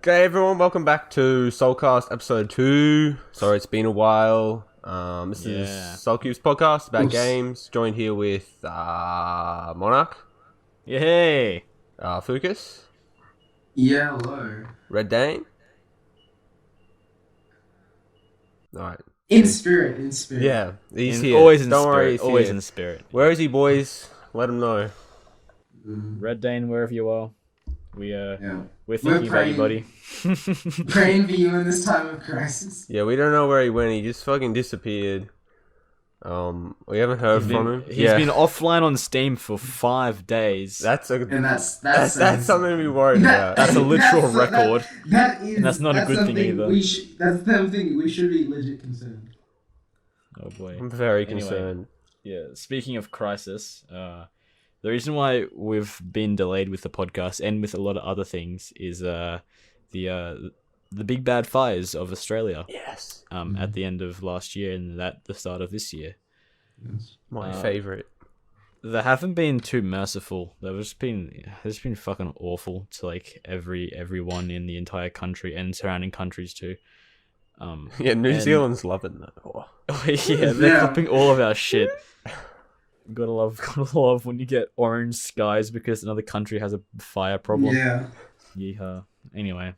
Okay, everyone, welcome back to Soulcast episode 2. Sorry, it's been a while. This is Soulcube's podcast about games. Joined here with Monarch. Yay! Fucus. Yeah, hello. Red Dane. Alright. In spirit. Yeah, he's here. Always in Don't spirit. worry, he's Always here. in spirit. Where is he, boys? Let him know. Red Dane, wherever you are, we're We're thinking about you, buddy. Praying for you in this time of crisis. Yeah, we don't know where he went. He just fucking disappeared. We haven't heard from him. He's been offline on Steam for 5 days. That's That's something to be worried about. That's a literal That's- record. That is. And that's not a good thing something either. That's the thing. We should be legit concerned. Oh boy. I'm very Anyway. concerned. Yeah. Speaking of crisis, the reason why we've been delayed with the podcast and with a lot of other things is the big bad fires of Australia. Yes. At the end of last year and at the start of this year. Yes. My favourite. They haven't been too merciful. They've just been fucking awful to like everyone in the entire country and surrounding countries too. Yeah, New Zealand's loving that. Oh. Yeah, they're copying all of our shit. Gotta love when you get orange skies because another country has a fire problem. Yeah. Yeehaw. Anyway,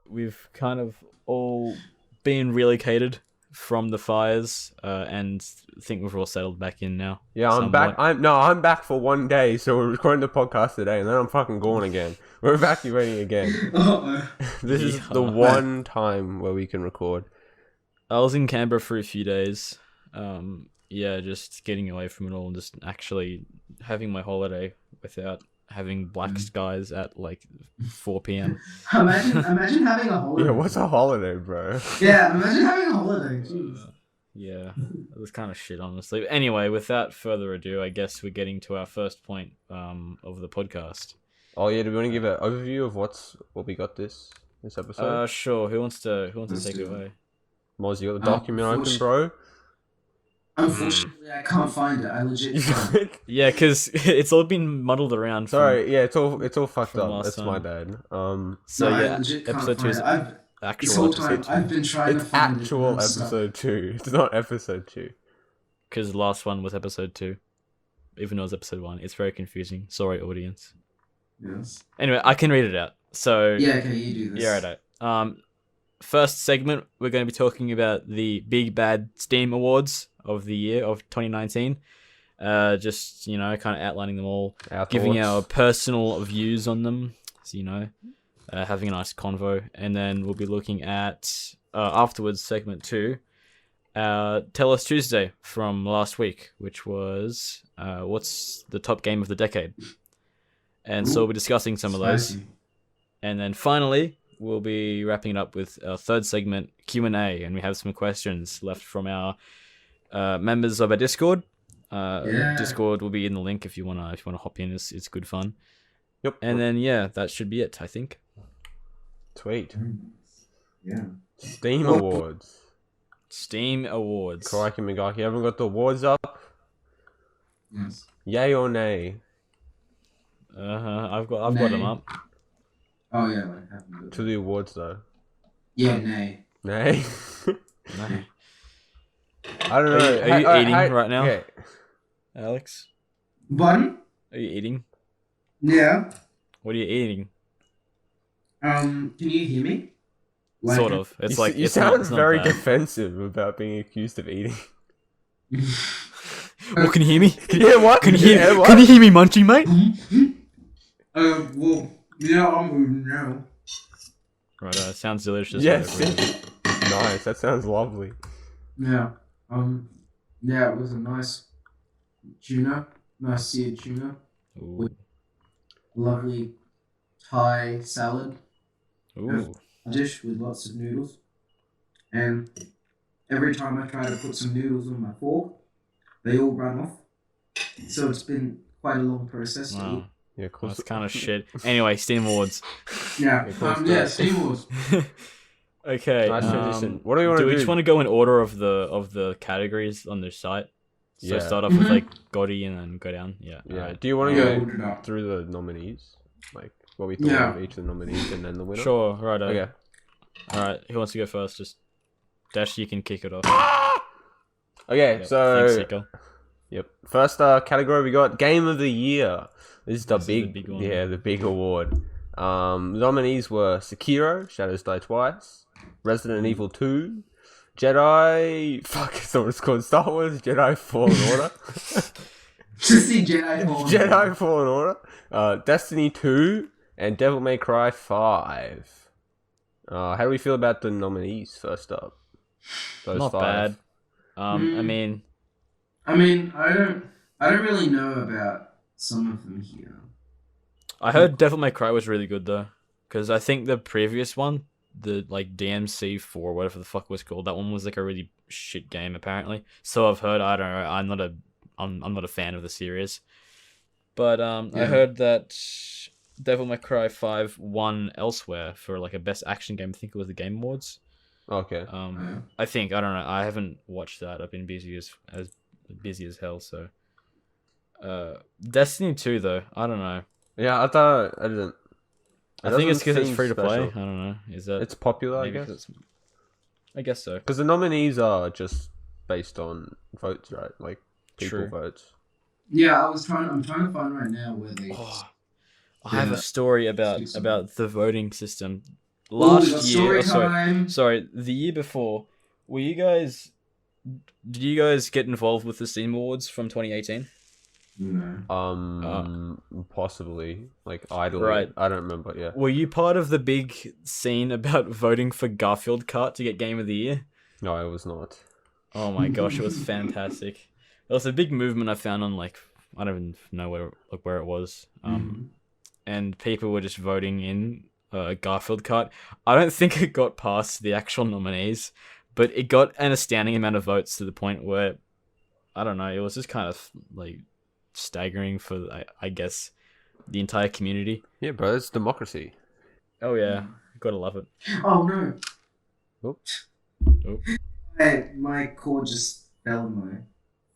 we've kind of all been relocated from the fires, and think we've all settled back in now. Yeah, I'm somewhat. back. I'm back for one day, so we're recording the podcast today, and then I'm fucking gone again. We're evacuating again. This is the one time where we can record. I was in Canberra for a few days. Yeah, just getting away from it all and just actually having my holiday without having black skies at like 4 p.m. Imagine having a holiday. Yeah, what's a holiday, bro? Yeah, imagine having a holiday. Jeez. Yeah, it was kind of shit, honestly. But anyway, without further ado, I guess we're getting to our first point of the podcast. Oh yeah, do we want to give an overview of what we got this episode? Sure. Who wants to Let's take it do it. away? Moz, you got the document open, bro? Unfortunately, I can't find it. I legit can't. Yeah, because it's all been muddled around. Sorry, yeah, it's all fucked from up. last That's time. my bad. So No, I yeah, legit can't episode 2 find is it. This actual whole episode time, 2. I've been trying It's to find actual it. episode 2. It's not episode 2. Because the last one was episode 2, even though it was episode 1. It's very confusing. Sorry, audience. Yes. Anyway, I can read it out. So Yeah, okay, you do this. yeah, right. First segment, we're going to be talking about the Big Bad Steam Awards of the year of 2019. Just, kind of outlining them all, giving thoughts. our personal views on them, so, having a nice convo. And then we'll be looking at, afterwards, segment 2, Tell Us Tuesday from last week, which was, what's the top game of the decade? And so we'll be discussing some of those. Spicy. And then finally, we'll be wrapping it up with our third segment, Q&A, and we have some questions left from our members of our Discord. Discord will be in the link if you wanna hop in. It's good fun. Yep. And then that should be it, I think. Sweet. Yeah. Steam Awards. Steam Awards. Crikey Megaki, haven't got the awards up? Yes. Yay or nay? I've got them up. Oh yeah, like happened. To the awards though. Yeah, nay. Nay? No. I don't know. Are you eating right now? Yeah. Alex? Bun? Are you eating? Yeah. What are you eating? Can you hear me? Sort of. It's like You it's sound not very bad. defensive about being accused of eating. Well, can you hear me? Yeah, what? Can you hear? Yeah, what? Can you hear me munching, mate? Well, yeah, I'm moving now. Right. Sounds delicious. Yes. whatever. Nice. That sounds lovely. Yeah. Yeah, it was a nice seared tuna, Ooh. lovely Thai salad Ooh. dish with lots of noodles, and every time I try to put some noodles on my fork, they all run off. So it's been quite a long process to Wow. eat. Yeah, of course. That's kind of shit. Anyway, Steam Awards. Yeah, Yeah, Steam Wars. Okay. Nice transition. What do you want do to we do? just want to go in order of the categories on their site? So Yeah. start off with like GOTY and then go down. Yeah. Yeah. Alright. Do you want to Yeah, go we'll do that. through the nominees? Like, what we thought Yeah. of each of the nominees and then the winner? Sure, right. Okay. All right, who wants to go first? Just Dash, you can kick it off. Okay, Yep, so thanks, Sika. yep. First category we got Game of the Year. This is the This is the big, big one. yeah, the big award. Nominees were Sekiro, Shadows Die Twice, Resident Evil 2, Jedi. Fuck, I thought it was called Star Wars Jedi Fallen Order. Just see Jedi Fallen Order. Jedi Fallen Order, Destiny 2, and Devil May Cry 5. How do we feel about the nominees? First up, those Not 5. bad. I mean, I don't really know about some of them here. I heard Devil May Cry was really good though, because I think the previous one, the like DMC4, whatever the fuck it was called, that one was like a really shit game apparently. So I've heard. I don't know. I'm not a fan of the series, but I heard that Devil May Cry 5 won elsewhere for like a best action game. I think it was the Game Awards. Okay. I think, I don't know. I haven't watched that. I've been busy as hell. So, Destiny 2 though, I don't know. Yeah, I thought I didn't. I think it's because it's free to play. I don't know. Is that It's popular, I maybe guess. 'cause I guess so. Because the nominees are just based on votes, right? Like people True. votes. Yeah, I'm trying to find right now where they. Oh, I have a story about the voting system. Ooh, Last we got year, story time. sorry, the year before, did you guys get involved with the Steam Awards from 2018? No. Possibly like idly. Right. I don't remember. Yeah. Were you part of the big scene about voting for Garfield Kart to get Game of the Year? No, I was not. Oh my gosh, it was fantastic. It was a big movement I found on like I don't even know where it was. And people were just voting in Garfield Kart. I don't think it got past the actual nominees, but it got an astounding amount of votes to the point where I don't know. It was just kind of like staggering for I guess the entire community. Yeah, bro, it's democracy. Oh yeah, gotta love it. Oh no. Oops. Oh. Hey, my cord just fell in my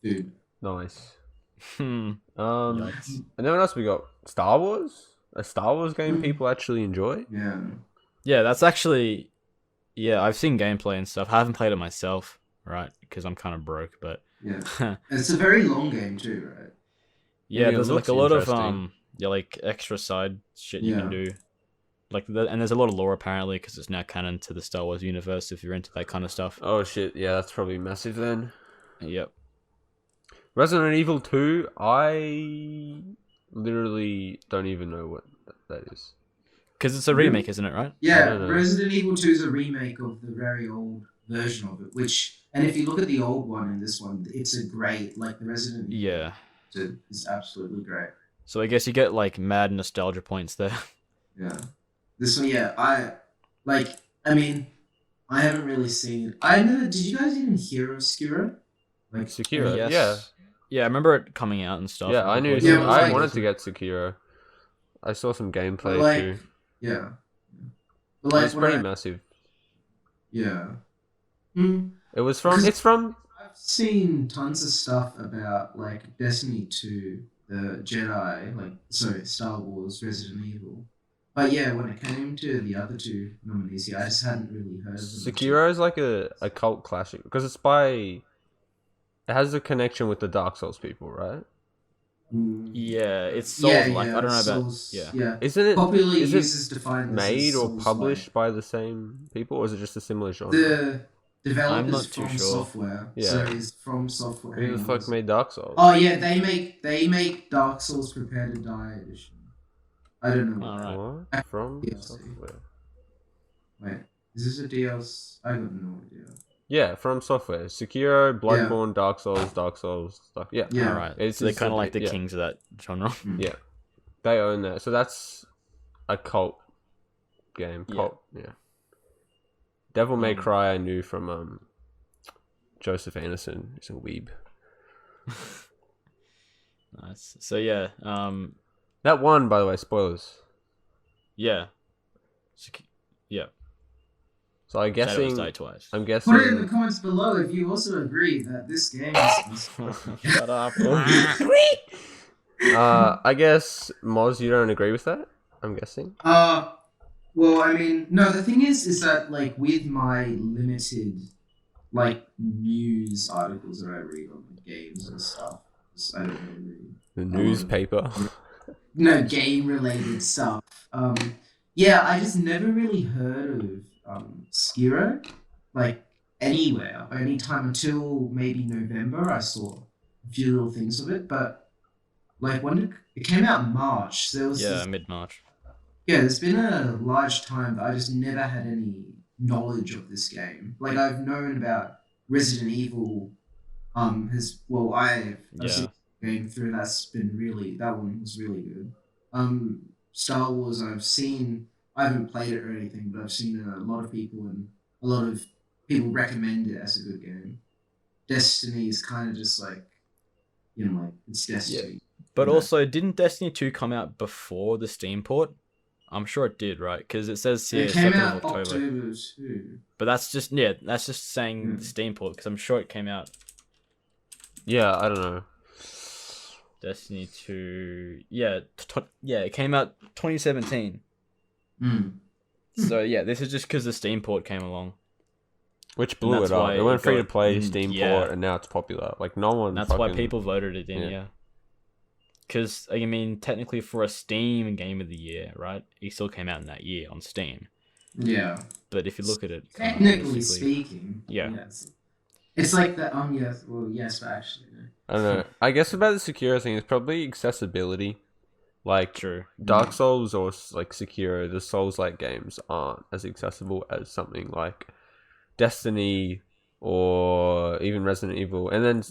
food. Nice. Yikes. And then what else we got? Star Wars? A Star Wars game people actually enjoy? Yeah. Yeah, that's actually I've seen gameplay and stuff. I haven't played it myself, right? Because I'm kind of broke, but Yeah. It's a very long game too, right? yeah, it there's like looks a lot of interesting. like extra side shit you can Yeah. do. Like and there's a lot of lore apparently because it's now canon to the Star Wars universe if you're into that kind of stuff. Oh shit, yeah, that's probably massive then. Yep. Resident Evil 2, I literally don't even know what that is. Because it's a remake, isn't it, right? I Yeah, don't know. Resident Evil 2 is a remake of the very old version of it, and if you look at the old one and this one, it's a great, like the Resident Evil Yeah. 2 is absolutely great. So I guess you get like mad nostalgia points there. Yeah. This one, yeah, I haven't really seen, did you guys even hear of Sekiro? Like, Sekiro, Yes. yeah. Yeah, I remember it coming out and stuff. Yeah, I knew. Yeah, but I like- wanted to get Sekiro. I saw some gameplay But like- too. yeah. But like, It's when pretty I- massive. yeah. It was from. It's from. I've seen tons of stuff about like Destiny 2, the Jedi, Star Wars, Resident Evil. But yeah, when it came to the other two nominees, I just hadn't really heard of them. Sekiro is like a cult classic because it's by. It has a connection with the Dark Souls people, right? Yeah, it's Souls like I don't know about Souls, yeah. Isn't it? Popularly Is used as defined as made or Souls-like. published by the same people, or is it just a similar genre? The developers not too from sure. Software. Yeah. So it's from Software. Who the Hang on, fuck made Dark Souls? Oh yeah, they make Dark Souls Prepare to Die edition. I don't know. Alright. What? From DLC. software. Wait, is this a DLC? I got no idea. Yeah, from software. Sekiro, Bloodborne, Dark Souls, stuff. Yeah. Yeah. All right. It's They're just kind of a like the bit- yeah. kings of that genre. Yeah. They own that. So that's a cult game. Yeah. Cult. Yeah. Devil May Cry I knew from Joseph Anderson. He's a weeb. Nice. So yeah, That one, by the way, spoilers. yeah, yeah. So I'm Shadows guessing. Die Twice. I'm Put it in the guessing. comments below if you also agree that this game is. Shut up. I guess Moz, you don't agree with that. I'm guessing. Well, I mean, no. The thing is that like with my limited like news articles that I read on the games and stuff, 'cause I don't really read The newspaper. game related stuff. Yeah, I just never really heard of Skiro like anywhere, anytime until maybe November. I saw a few little things of it, but like when it came out in March, there was this, mid-March. yeah, there's been a large time that I just never had any knowledge of this game. Like I've known about Resident Evil. I've seen the game through. That one was really good. Star Wars, I haven't played it or anything, but I've seen a lot of people recommend it as a good game. Destiny is kind of just like, like it's Destiny. Yeah. But also, didn't Destiny 2 come out before the Steam port? I'm sure it did, right? Because it says here it came 2nd out of October. October too. But that's just saying the Steam port, because I'm sure it came out. Yeah, I don't know. Destiny 2, it came out 2017. So yeah, this is just because the Steam port came along, which blew it up. It went free to play Steam port, and now it's popular. Like no one. That's why people voted it in. Yeah. Because I mean, technically, for a Steam Game of the Year, right? It still came out in that year on Steam. Yeah. But if you look at it, technically speaking, yeah. It's like the yes, but actually, no. I don't know. I guess about the Sekiro thing, it's probably accessibility. Like True. Dark Souls or like Sekiro, the Souls-like games aren't as accessible as something like Destiny or even Resident Evil, and then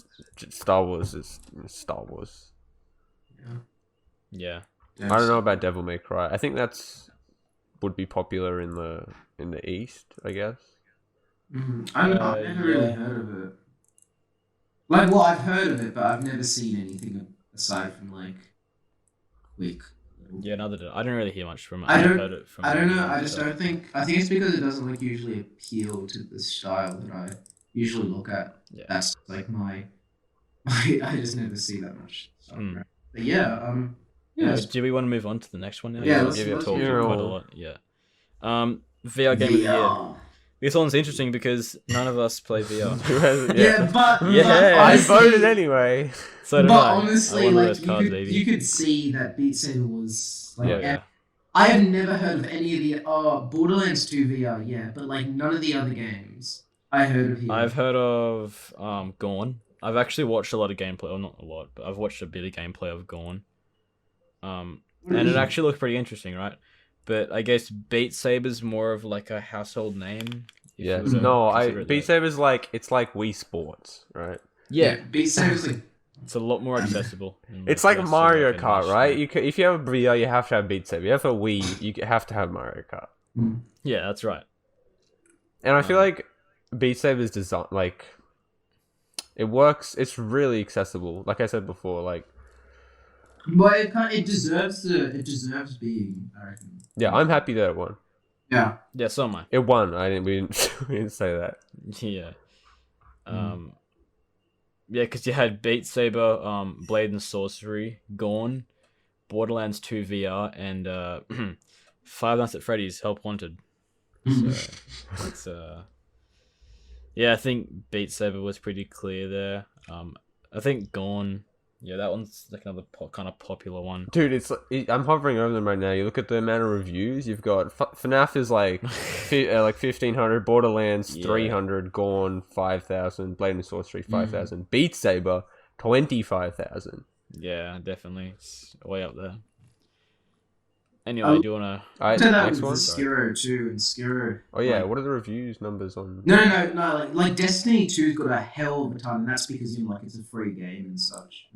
Star Wars is Star Wars. Yeah. I don't know about Devil May Cry. I think would be popular in the East, I guess. I've never really heard of it. Like, well, I've heard of it, but I've never seen anything aside from like Week. Yeah, I didn't really hear much from it. I don't know. I think it's because it doesn't like usually appeal to the style that I usually look at. Yeah. That's like my I just never see that much stuff. Right? But yeah, do we want to move on to the next one now? Yeah, let's talk quite a lot. Yeah. VR game of the year. This one's interesting because none of us play VR. I voted anyway. So did but I. honestly, like you could see that Beat Saber was like. I have never heard of any of the Borderlands 2 VR. Yeah, but like none of the other games I heard of. I've heard of Gone. I've actually watched a lot of gameplay. Well, not a lot, but I've watched a bit of gameplay of Gone. And it actually looked pretty interesting, right? But I guess Beat Saber's more of like a household name. Yeah. No, Beat Saber's it's like Wii Sports, right? Yeah, Beat Saber's like it's a lot more accessible. It's like Mario Kart, right? If you have a VR, you have to have Beat Saber. You have a Wii, you have to have Mario Kart. Yeah, that's right. And I feel like Beat Saber's design, like, it works. It's really accessible. Like I said before, like. But it deserves being, I reckon. Yeah, I'm happy that it won. Yeah. Yeah, so am I. It won. We didn't say that. Yeah. Yeah, because you had Beat Saber, Blade and Sorcery, Gone, Borderlands 2 VR, and Five Nights at Freddy's Help Wanted. So it's yeah, I think Beat Saber was pretty clear there. I think Gone. Yeah, that one's like another kind of popular one. Dude, I'm hovering over them right now. You look at the amount of reviews you've got. FNAF is like 1,500, Borderlands 300, Gone 5,000, Blade and Sorcery 5,000, Beat Saber 25,000. Yeah, definitely, it's way up there. Anyway, do you wanna? Next one. Skiro too, and Skiro. Oh yeah, what are the reviews numbers on? No. Like Destiny 2's got a hell of a time, and that's because it's a free game and such.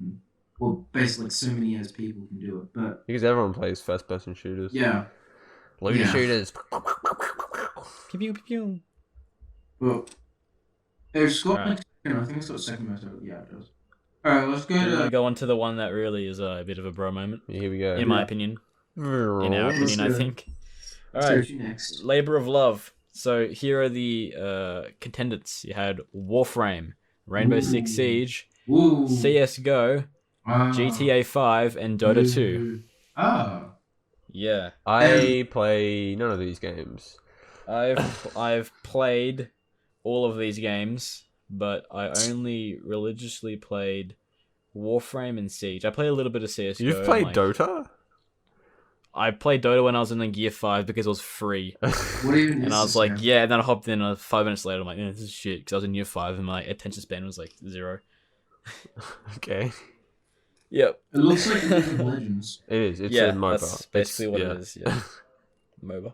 Well, basically, so many as people can do it, but because everyone plays first-person shooters. Yeah. Looter shooters. Pew pew pew. Well, it's got I think it's got second most. Yeah, it does. All right, let's go on to the one that really is a bit of a bro moment. Yeah, here we go. In my opinion. In our opinion, I think. All right, next. Labor of Love. So here are the contenders. You had Warframe, Rainbow Six Siege, CS:GO, GTA 5, and Dota 2. Oh. Yeah. I play none of these games. I've played all of these games, but I only religiously played Warframe and Siege. I played a little bit of CS:GO. You've played Dota? I played Dota when I was in like Year 5 because it was free. What even And is I was this like, game? yeah, and then I hopped in 5 minutes later, I'm like, this is shit, because I was in Year 5 and my attention span was like 0. Okay. Yep. It looks like League of Legends. It is. It's Yeah, a MOBA. that's basically what yeah. it is, yeah. MOBA.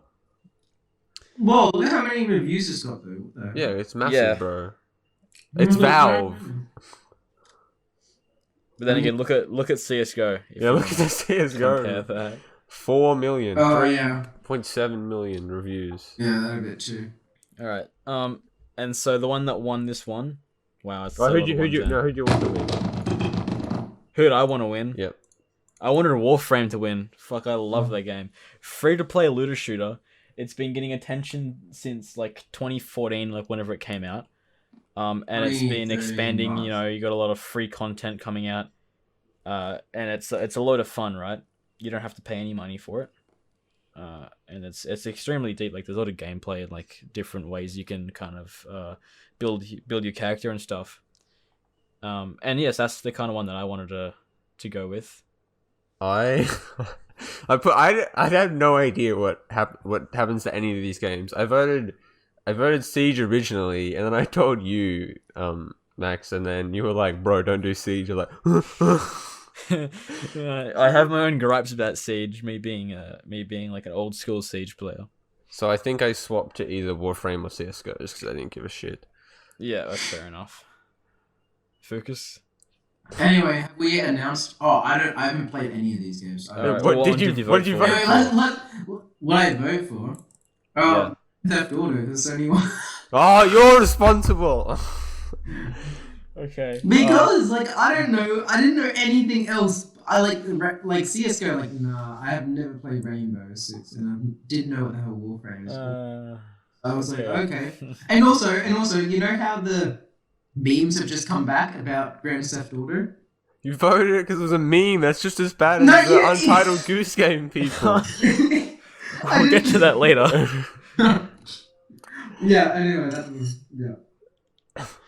Whoa, look how many reviews it's got though. What the Yeah, hell? it's massive, Yeah. bro. It's Valve. But then again, look at CS:GO. if Yeah, you look at wanna the CS:GO. compare that. 4 million. Oh yeah, 3.7 million reviews. yeah, that a bit too. All right. And so the one that won this one. Wow. It's Right, so who'd you want to win? Who did I want to win? Yep. I wanted Warframe to win. Fuck, I love that game. Free to play looter shooter. It's been getting attention since like 2014, like whenever it came out. And it's been 2013 expanding. You March. know, you got a lot of free content coming out. And it's a load of fun, right? You don't have to pay any money for it. And it's extremely deep. Like there's a lot of gameplay and like different ways you can kind of build your character and stuff. And yes, that's the kind of one that I wanted to go with. I have no idea what happens to any of these games. I voted Siege originally, and then I told you, Max, and then you were like, "Bro, don't do Siege." You're like, I have my own gripes about Siege. Me being like an old school Siege player. so I think I swapped to either Warframe or CS:GO just because I didn't give a shit. Yeah, that's fair enough. Focus. Anyway, have we announced? Oh, I haven't played any of these games. I Alright, What what did one you did you What did you vote vote for? Anyway, for? what I vote for? Yeah. Theft Auto. There's only one. Oh, you're responsible. Okay. Because I don't know. I didn't know anything else. I like CS:GO. Like nah, I have never played Rainbow Six, and I didn't know what the hell Warframe is. I was like, okay. And also, you know how the memes have just come back about Grand Theft Auto? You voted it because it was a meme. That's just as bad as No, the you- Untitled Goose Game people. We'll get to that later. Yeah. Anyway, that was yeah.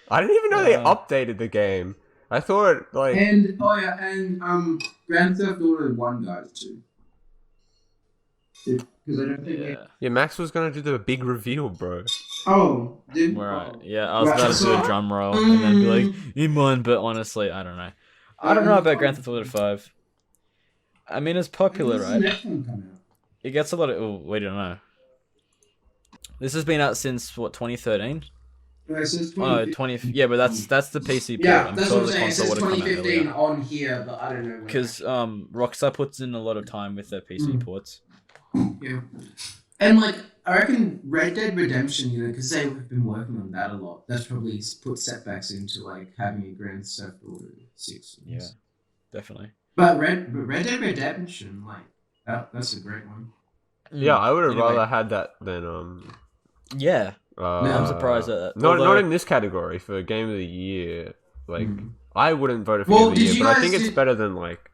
I didn't even know they Yeah. updated the game. I thought like And Grand Theft Auto 1 guys too. Because I don't think. Yeah. yeah, Max was gonna do the big reveal, bro. Oh, did Right. Yeah, I was Right, about to do a so- drum roll and then be like, "You won," but honestly, I don't know. I don't know about Grand Theft Auto 5. I mean, it's popular, When does right? the next one come out? It gets a lot of. Oh, wait, I don't know. This has been out since what 2013? It says Oh, no, 2015. 20. Yeah, but that's the PC port. Yeah, I'm that's sure what I'm the saying. It console says would have come out 2015 earlier. on here, but I don't know. when. Because Rockstar puts in a lot of time with their PC ports. Yeah. And I reckon Red Dead Redemption, because they've been working on that a lot. That's probably put setbacks into having a Grand Theft Auto 6. Yeah, definitely. But Red Dead Redemption, that's a great one. Yeah, I would have Anyway. rather had that than Yeah, I'm surprised at that. Not Although- in this category for Game of the Year. Like Mm. I wouldn't vote it for Well, Game of the did Year, you but I guys think it's do- better than like.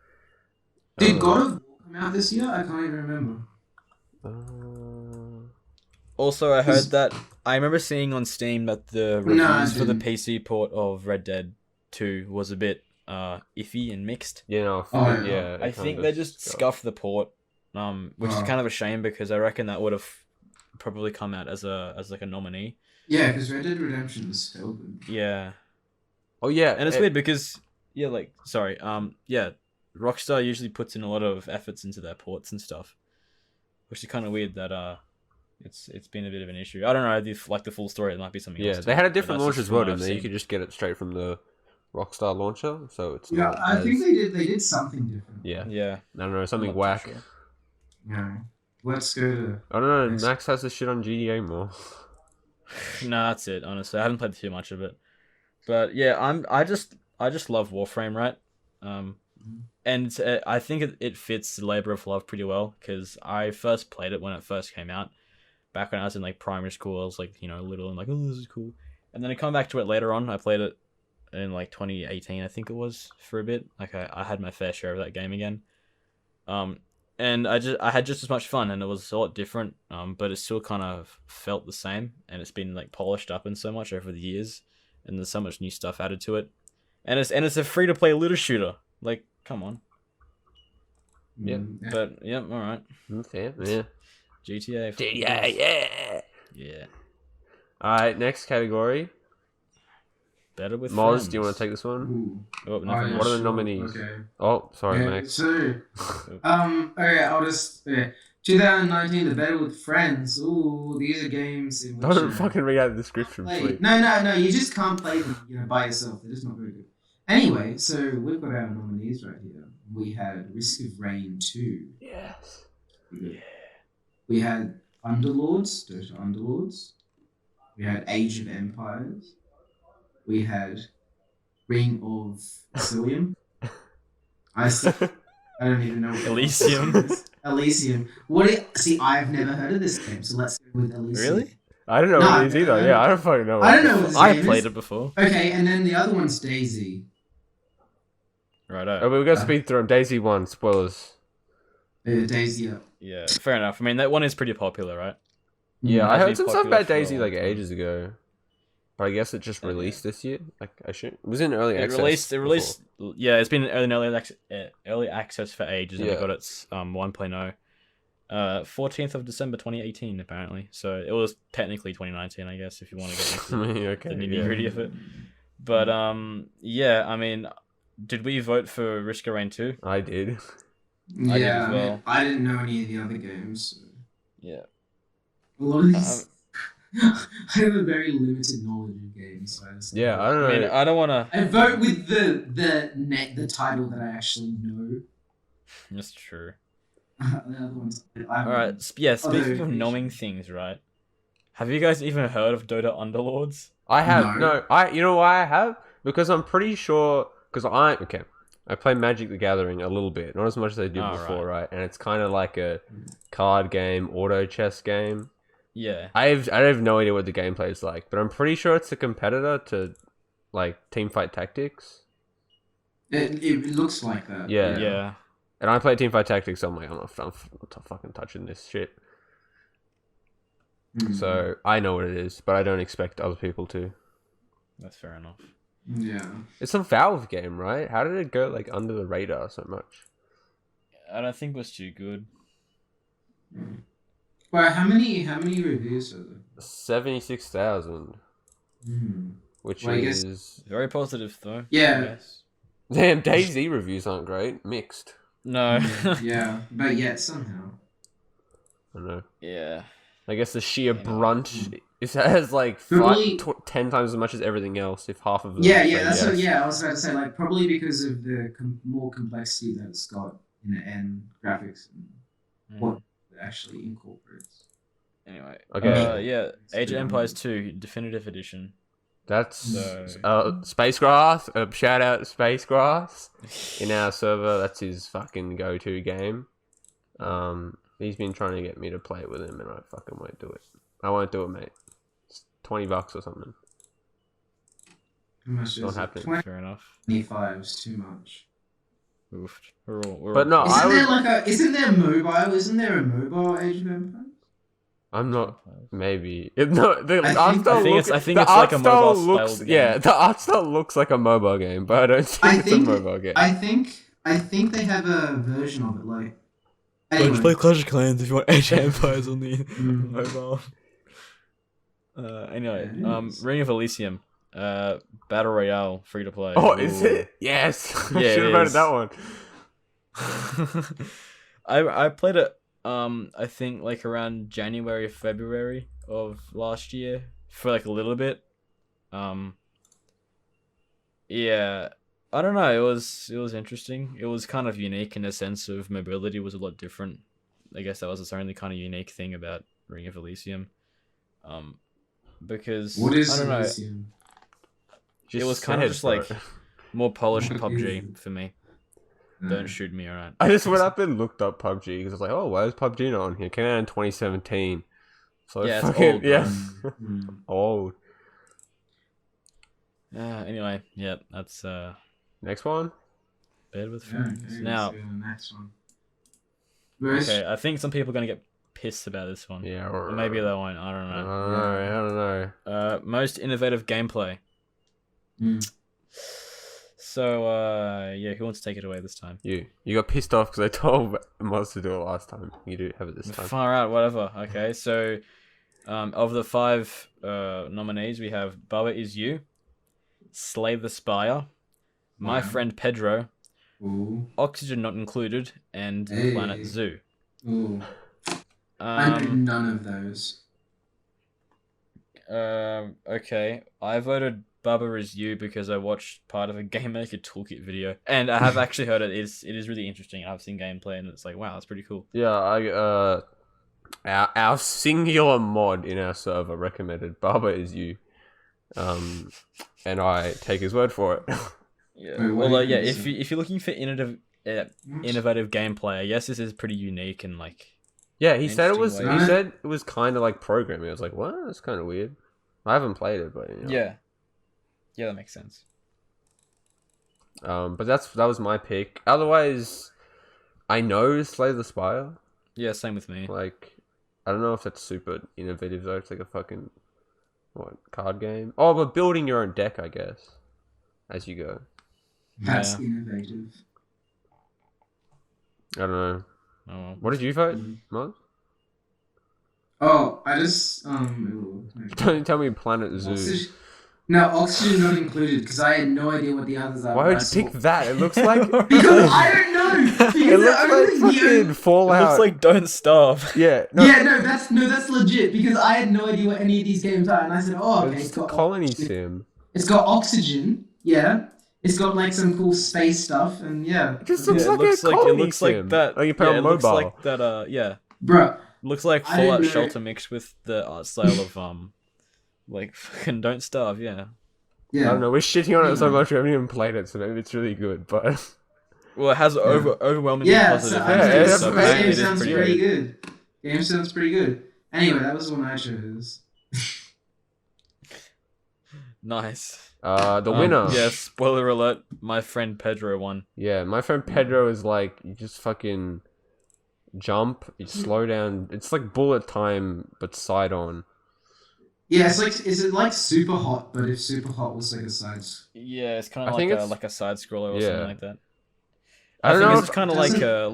Did God of War come out this year? I can't even remember. Also, I heard that I remember seeing on Steam that the No, I reviews for the didn't. PC port of Red Dead 2 was a bit iffy and mixed. You know, Oh, yeah. yeah. I think they just scuffed the port, which is Oh. kind of a shame because I reckon that would have probably come out as like a nominee. Yeah, because Red Dead Redemption is so good. Yeah, Oh yeah, and it's weird because Rockstar usually puts in a lot of efforts into their ports and stuff, which is kind of weird that it's been a bit of an issue. I don't know the full story. It might be something else. Yeah, to they it, had a but different that's launch just as from well, what didn't I've they? You seen. could just get it straight from the Rockstar launcher, so it's Yeah, not. I think they did something different. Yeah, Yeah, I don't know, something I'm not whack. too sure. Yeah. Let's go to. I don't know. Nice. Max has this shit on GTA more. No, that's it. Honestly, I haven't played too much of it, but yeah, I just love Warframe, right? And I think it fits the labor of love pretty well because I first played it when it first came out, back when I was in primary school. I was little and oh, this is cool, and then I come back to it later on. I played it in 2018, I think it was, for a bit. I had my fair share of that game again. and I had just as much fun, and it was a lot different. But it still kind of felt the same, and it's been like polished up and so much over the years, and there's so much new stuff added to it, and it's a free to play looter shooter. Like, come on. Yeah. But yeah, all right. Fair. Yeah. GTA. GTA. Yeah. Yeah. All right. Next category. Better with Moz, friends. do you want to take this one? Ooh. Oh, no, Oh, yeah, What are the sure. nominees? Okay. Oh, sorry, Yeah, Max. so, okay, I'll just. 2019, The Battle with Friends. Ooh, these are games in which. Don't fucking read out the description, please. No, you just can't play them, by yourself. They're just not very good. Anyway, so we've got our nominees right here. We had Risk of Rain 2. Yes. Yeah. We had Underlords, Dota Underlords. We had Age of Empires. We had Ring of Elysium. I don't even know what Elysium. Elysium. See, I've never heard of this game, so let's go with Elysium. Really? I don't know what it is either. Yeah, I don't fucking know. I don't know what this I game played is. it before. Okay, and then the other one's Daisy. Righto. Oh, we've got to speed through them. Daisy 1, spoilers. Daisy, yeah. Yeah, fair enough. I mean, that one is pretty popular, right? Yeah, I Has heard been some stuff popular about for a Daisy long like time. ages ago. But I guess it just Okay. released this year. Like, I should. It was in early It access. released. Yeah, it's been in early access for ages, and Yeah. it got its 1.0. 14th of December 2018, apparently. So it was technically 2019, I guess, if you want to get into I mean, okay. the Yeah. nitty gritty of it. But yeah, I mean, did we vote for Risk of Rain 2? I did. Yeah, I did as well. I didn't know any of the other games. So. Yeah. A lot of these. I have a very limited knowledge of games, so I just. Yeah, I don't know. I mean, I don't want to. I vote with the title that I actually know. That's true. The other ones. All right. Yeah. Speaking of location. knowing things, right? Have you guys even heard of Dota Underlords? I have No. You know why I have? Because I'm pretty sure. Because I play Magic the Gathering a little bit, not as much as I did Oh, before, right? And it's kind of like a card game, auto chess game. Yeah. I have no idea what the gameplay is like, but I'm pretty sure it's a competitor to like Teamfight Tactics. It looks like that. Yeah. Yeah. And I play Teamfight Tactics, so I'm like, I'm not fucking touching this shit. Mm. So I know what it is, but I don't expect other people to. That's fair enough. Yeah. It's a Valve game, right? How did it go like under the radar so much? I don't think it was too good. Well, how many reviews are there? 76,000, which Well, I guess- is Very positive though. Yeah. Yes. damn. DayZ reviews aren't great. Mixed. No. Yeah, but yet somehow. I don't know. Yeah. I guess the sheer Yeah. brunt it has like Probably- 10 times as much as everything else. If half of them. Yeah, say that's yes. what. Yeah, I was about to say like probably because of the more complexity that it's got in the end graphics and what it actually incorporates. Anyway. Okay. Yeah. Age of Empires 2 Definitive Edition. That's So- Spacegrass. Shout out to Spacegrass in our server. That's his fucking go-to game. He's been trying to get me to play it with him, and I fucking won't do it. I won't do it, mate. It's $20 or something. How much Not is it? happening. Fair enough. 25 is too much. Oof. We're But no, Isn't there mobile? Isn't there a mobile Age of Empires? I'm not. Maybe no. The I art think- style I think looks. it's the like art a style mobile looks. styled Yeah, game. the art style looks like a mobile game, but I don't think it's a mobile game. I think they have a version of it. Like, anyway. Clash of Clans if you want Age of Empires on the Mm. mobile. Anyway, Yeah, it is. Ring of Elysium, Battle Royale, free to play. Oh, is Ooh. it? Yes. I Yeah, should have it voted is. that one. I played it I think like around January, February of last year for like a little bit. Yeah, I don't know, it was interesting. It was kind of unique in the sense of mobility was a lot different. I guess that was its only kind of unique thing about Ring of Elysium. Because What is I don't know, Elysium? it was kind of just bro. like more polished What PUBG for me. Don't shoot me, alright. I just went up and looked up PUBG because I was like, oh, why is PUBG not on here? It came out in 2017. So Yeah, it's fucking, old, yeah, Mm. old. Anyway, yeah, that's Next one. Bed with Yeah, Friends. okay, Now, let's go to the next one. Most Okay, I think some people are gonna get pissed about this one. Yeah, Or maybe they won't. I don't I know. don't know. Most innovative gameplay. Mm. So, yeah, who wants to take it away this time? You got pissed off because I told Moz to do it last time. You do have it this time. Far out, whatever. Okay, so of the 5 nominees, we have Bubba Is You, Slay the Spire, My Wow. Friend Pedro, Ooh. Oxygen Not Included, and Hey. Planet Zoo. Ooh. I know Um, none of those. okay, I voted Bubba Is You because I watched part of a Game Maker Toolkit video, and I have actually heard it is really interesting. I've seen gameplay, and it's like, wow, that's pretty cool. Yeah, our singular mod in our server recommended Baba Is You, and I take his word for it. Yeah. Wait, what Well, do you yeah. mean, If so- you're looking for innovative gameplay, I guess this is pretty unique and like. Yeah, he said it was. Interesting He way. said it was kind of like programming. I was like, what? That's kind of weird. I haven't played it, but you know. Yeah. Yeah, that makes sense. But that was my pick. Otherwise, I know Slay the Spire. Yeah, same with me. Like, I don't know if that's super innovative though. It's like a fucking card game. Oh, but building your own deck, I guess, as you go. That's Yeah. innovative. I don't know. Oh, well. What did you vote, Mm. Moz? Oh, I just ooh, okay. Don't tell me Planet Zoo. No, oxygen not included because I had no idea what the others are. Why but would I you saw- pick that? It looks like Because I don't know. Because it looks the like only- the fucking only- Fallout. It looks like Don't Starve. Yeah, no, Yeah, that's legit because I had no idea what any of these games are, and I said, oh, okay, it's a colony sim. It's got oxygen, yeah. It's got like some cool space stuff, and yeah, It just Yeah, looks it like looks a like colony it looks sim. like that. Like you play Yeah, on it looks mobile. like that. Yeah, bruh. looks like I didn't Fallout know- Shelter mixed with the art style of like fucking Don't Starve. Yeah. Yeah, I don't know. We're shitting on it so Yeah. much we haven't even played it, so maybe it's really good. But Well, it has overwhelmingly Yeah, positive so Yeah, I that's this so amazing. apparently game it is sounds pretty pretty good. good. Game sounds pretty good. Anyway, that was the one I chose. Nice. the winner. Yeah, spoiler alert. My friend Pedro won. Yeah, my friend Pedro is like, you just fucking jump, you slow down. It's like bullet time, but side on. Yeah, it's like, is it like Super Hot, but if Super Hot was like a side. Yeah, it's kind I of think like it's- like a side scroller or Yeah. something like that. I don't think know. it's If, kind of doesn't-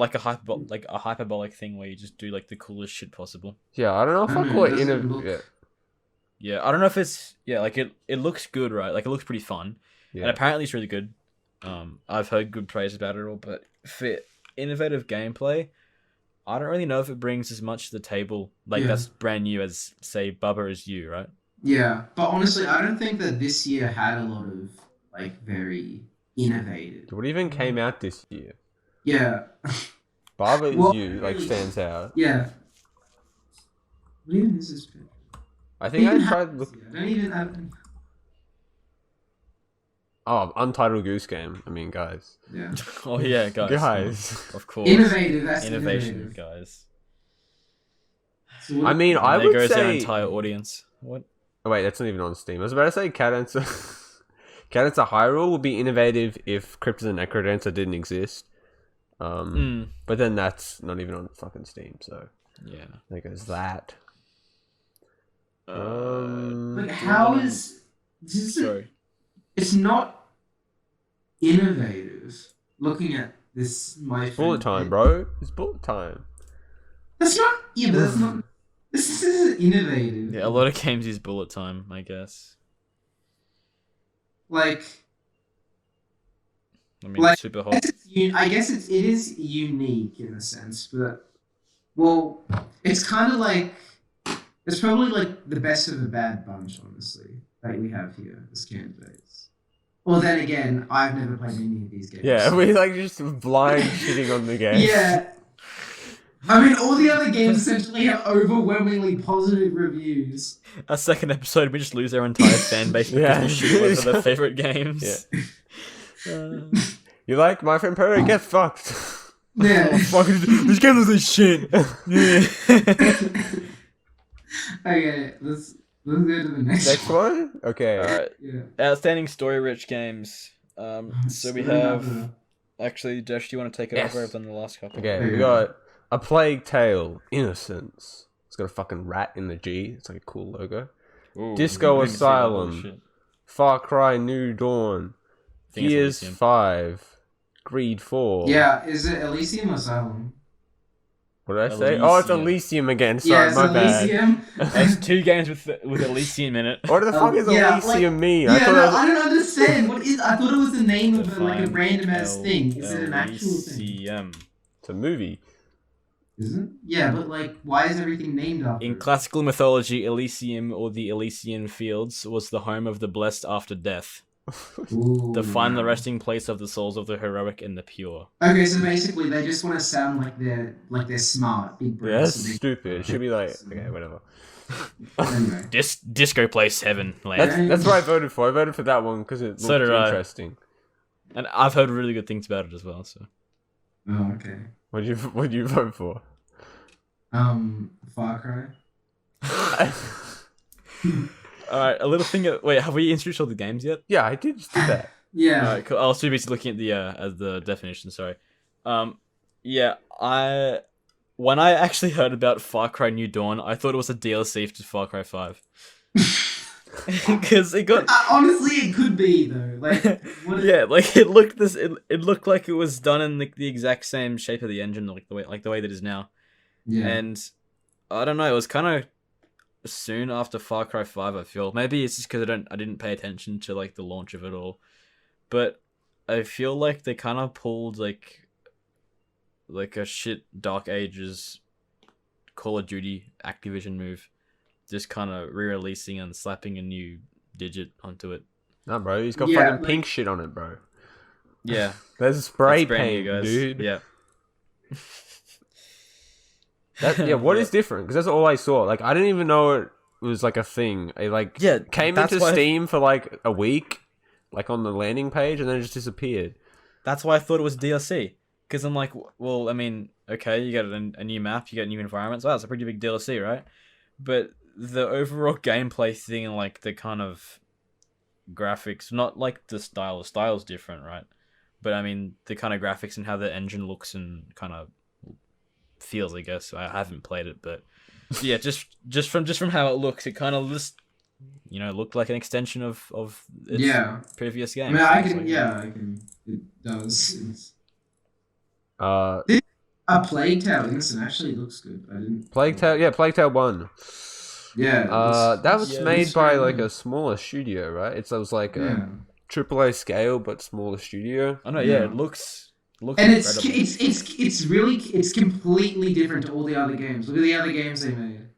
like a hyperbolic thing where you just do like the coolest shit possible. yeah, I don't know if I I don't call know, it it doesn't innovative. look- Yeah, Yeah, I don't know if it's like it looks good, right? Like it looks pretty fun, and yeah. apparently it's really good. I've heard good praise about it all, but for innovative gameplay, I don't really know if it brings as much to the table. Like Yeah. that's brand new as say Bubba Is You, right? Yeah, but honestly, I don't think that this year had a lot of like very innovative. What even came out this year? Yeah, Barber Is Well, You like stands out. yeah. What even is this picture? I think I Even tried. have- Look, I don't even have. oh, Untitled Goose Game. I mean, guys, Yeah. Oh yeah, guys. guys. Of course. Innovative. That's Innovation, innovative. guys. So what- I mean, And I there would goes our say. entire audience. What? Oh, wait, that's not even on Steam. I was about to say Cadence. Cadence Hyrule would be innovative if Cryptos and Necrodancer didn't exist. But then that's not even on fucking Steam, so Yeah. there goes that. Like, how is this? Is Sorry. It's not innovative. Looking at this, my Bullet friend- time, bro. It's bullet time. That's not. Yeah, but that's not. This isn't innovative. Yeah, a lot of games use bullet time, I guess. Like, I mean, Like- super hot. I guess it is unique in a sense, but well, it's kind of like it's probably like the best of a bad bunch, honestly, that we have here as candidates. Well, then again, I've never played any of these games. Yeah, so- we like just blind shitting on the game. Yeah. I mean, all the other games essentially have overwhelmingly positive reviews. Our second episode, we just lose our entire fan base because Yeah. we shit over their favorite games. You like My Friend Pedro? Get fucked. Yeah. Fuck, this game looks like shit. Okay, let's go to the next Next one? Okay. Alright, Yeah. outstanding story-rich games. So we Still have... another- Actually, Desh, do you want to take it Yes. over? I've done the last couple. Okay, Yeah. we got A Plague Tale: Innocence. It's got a fucking rat in the G. It's like a cool logo. Ooh, Disco I didn't see that. Holy Asylum. shit. Far Cry New Dawn. I think it's Gears Elysium. 5. Greed 4. Yeah, is it Elysium Asylum? What did I say? Oh, it's Elysium again. Sorry, Yeah, it's my bad. Elysium. There's 2 games with Elysium in it. What the fuck is Yeah, Elysium mean? Yeah, I thought no, it was... I don't understand. What is? I thought it was the name of it, like a Define random ass thing. Is it an actual thing? Elysium. It's a movie. Is it? Yeah, but like, why is everything named after? In it? classical mythology, Elysium, or the Elysian Fields, was the home of the blessed after death, Ooh, the final wow. resting place of the souls of the heroic and the pure. Okay, so basically, they just want to sound like they're smart, big brains. Yeah, that's so they- stupid. It should be like... Okay, whatever. Anyway. Disco Place Heaven land. That's what I voted for. I voted for that one because it looked So did I. interesting. And I've heard really good things about it as well, so. Oh, okay. What did you vote for? Far Cry. Alright, a little thing. Wait, have we introduced all the games yet? Yeah, I did just do that. Yeah. Alright, cool. I was too busy looking at the definition, sorry. Yeah, when I actually heard about Far Cry New Dawn, I thought it was a DLC to Far Cry 5. Because it got... Honestly, it could be though. Like, what? Yeah, like it looked like it was done in the exact same shape of the engine, like the way that it is now. Yeah. And I don't know, it was kind of soon after Far Cry 5, I feel. Maybe it's just because I didn't pay attention to like the launch of it all. But I feel like they kind of pulled like a shit Dark Ages Call of Duty Activision move, just kind of re-releasing and slapping a new digit onto it. No, bro, he's got Yeah, fucking like- pink shit on it, bro. Yeah, There's spray that's brand paint, new, guys. dude. Yeah. What is different? Because that's all I saw. Like, I didn't even know it was like a thing. It like Yeah, came that's into why- Steam for like a week, like on the landing page, and then it just disappeared. That's why I thought it was DLC. Because I'm like, well, I mean, okay, you get a new map, you get new environments. Wow, that's a pretty big DLC, right? But the overall gameplay thing and like the kind of graphics, not like the style. The style's different, right? But I mean, the kind of graphics and how the engine looks and kind of feels, I guess. I haven't played it, but yeah, just from how it looks, it kind of just looked like an extension of its Yeah. previous I game. mean, I It's can. like- Yeah, I can. It does. It's... Uh, A Plague Tale Innocent actually looks good. I didn't. Plague Tale 1. Yeah. That was yeah, made looks by very like good. a smaller studio, right? It was like Yeah. a AAA scale but smaller studio. I know, yeah, Yeah. it looks And incredible. it's completely different to all the other games. Look at the other games they made.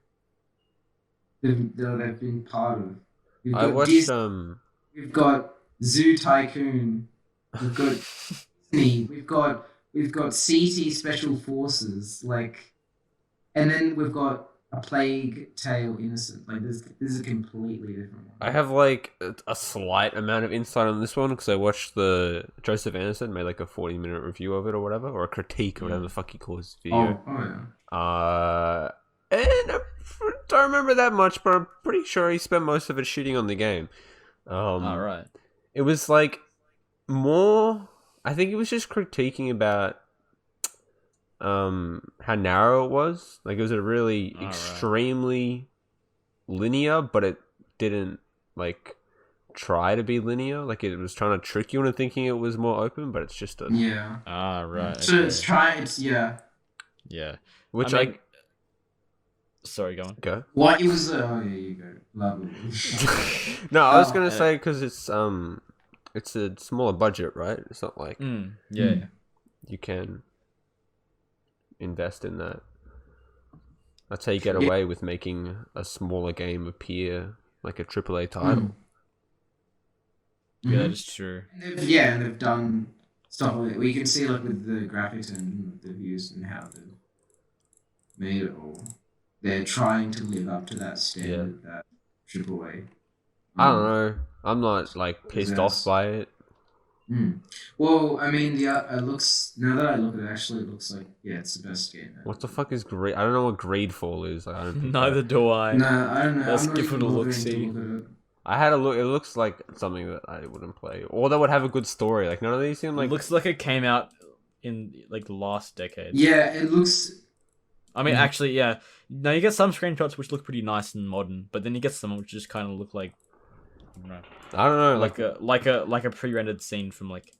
They've been part of. We've I got watched We've got Zoo Tycoon. We've got Disney. We've got CT Special Forces. Like, and then we've got A Plague Tale Innocent. Like, this is a completely different one. I have like a slight amount of insight on this one because I watched the Joseph Anderson made like a 40-minute review of it or whatever, or a critique or whatever the fuck he calls his video. Yeah. And I don't remember that much, but I'm pretty sure he spent most of it shitting on the game. All right. It was like more. I think it was just critiquing about how narrow it was. Like it was a really All right. extremely linear, but it didn't like try to be linear. Like it was trying to trick you into thinking it was more open, but it's just a Yeah. Ah, right. So it's Yeah. which I mean, sorry, go on. go. What it was? Oh yeah, you go. Love it. No, I was Oh. gonna say because it's a smaller budget, right? It's not like Yeah. you can invest in that. That's how you get away with making a smaller game appear like a AAA title. Yeah, that is true. And they've done stuff with it. We can see like with the graphics and they've used and how they've made it all. They're trying to live up to that standard that AAA. I don't know. I'm not like pissed off by it. Well, I mean, it looks. Now that I look at it, actually, it looks like it's the best game. Ever. What the fuck is greed? I don't know what Greedfall is. Like, I don't think Neither do I. No, I don't know. Let's I'm not give even it a look, bothering to see. look at it. I had a look. It looks like something that I wouldn't play, or that would have a good story. Like none of these seem like. It looks like it came out in like the last decade. Yeah, it looks. I mean, actually, yeah. No, you get some screenshots which look pretty nice and modern, but then you get some which just kind of look like, I don't know, I don't know, like a pre-rendered scene from like,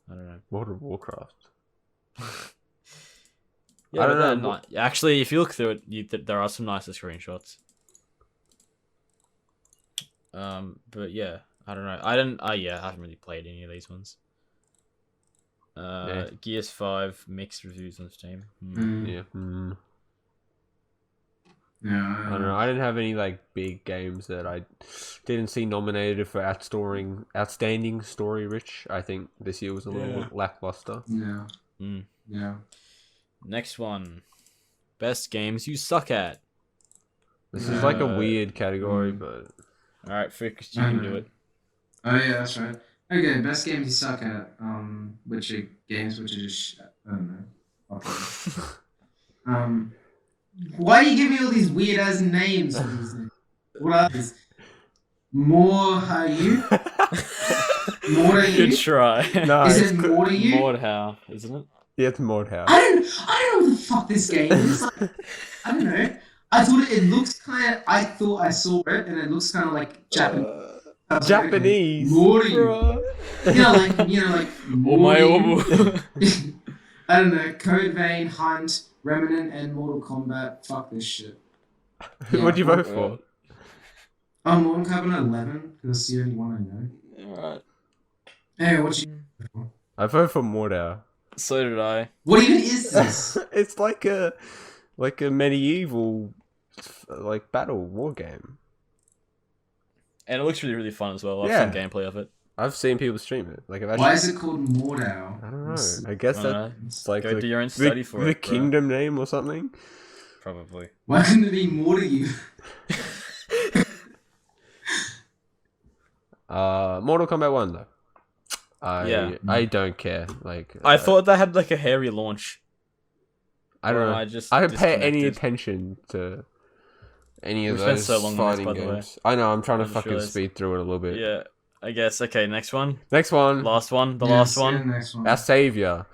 I don't know. World of Warcraft. Yeah, I but don't they're know. not. Actually, if you look through it, there are some nicer screenshots. But yeah, I don't know. I haven't really played any of these ones. Yeah. Gears 5 mixed reviews on Steam. Yeah. Yeah. I don't know. I didn't have any like big games that I didn't see nominated for outstanding story rich. I think this year was a little lackluster. Yeah. Mm. Yeah. Next one, best games you suck at. This is like a weird category, but All right, Frick, you can do it. Oh yeah, that's right. Okay, best games you suck at. Which are games which are just I don't know. Okay. Why do you give me all these weird ass names for these things? What are these? More how you? More you? Good try. no, Is it's it more to you? Mordhau, isn't it? yeah, it's Mordhau. I don't know what the fuck this game is. Like, I don't know. I thought it looks kind of. I thought I saw it, and it looks kind of like Japanese. Japanese. More to you. Bruh. like more to Omae. you. I don't know. Code Vein, Hunt, Remnant, and Mortal Kombat. Fuck this shit. Yeah, What'd you vote for? Mortal Kombat 11 because it's the only one I know. Alright. Hey, what you? I voted for Mordhau. So did I. What even is this? It's like a medieval like battle war game. And it looks really, really fun as well. I've Yeah. seen gameplay of it. I've seen people stream it. Like, I've Why actually, is it called Mordau? I don't know. I guess I don't know. that's like Go the, do your own study for the it, bro. kingdom name or something. Probably. Why couldn't it be more to you? Mortal Kombat 1 though. Yeah. I don't care. Like, I thought they had like a hairy launch. I don't Well, know. I I don't pay any disconnected. attention to any of We spent those so long on this, fighting by the way. games. I know. I'm trying to I just fucking realized. speed through it a little bit. Yeah, I guess. Okay, next one. Next one. Last one. The Yeah, last say one. the next one. Our savior.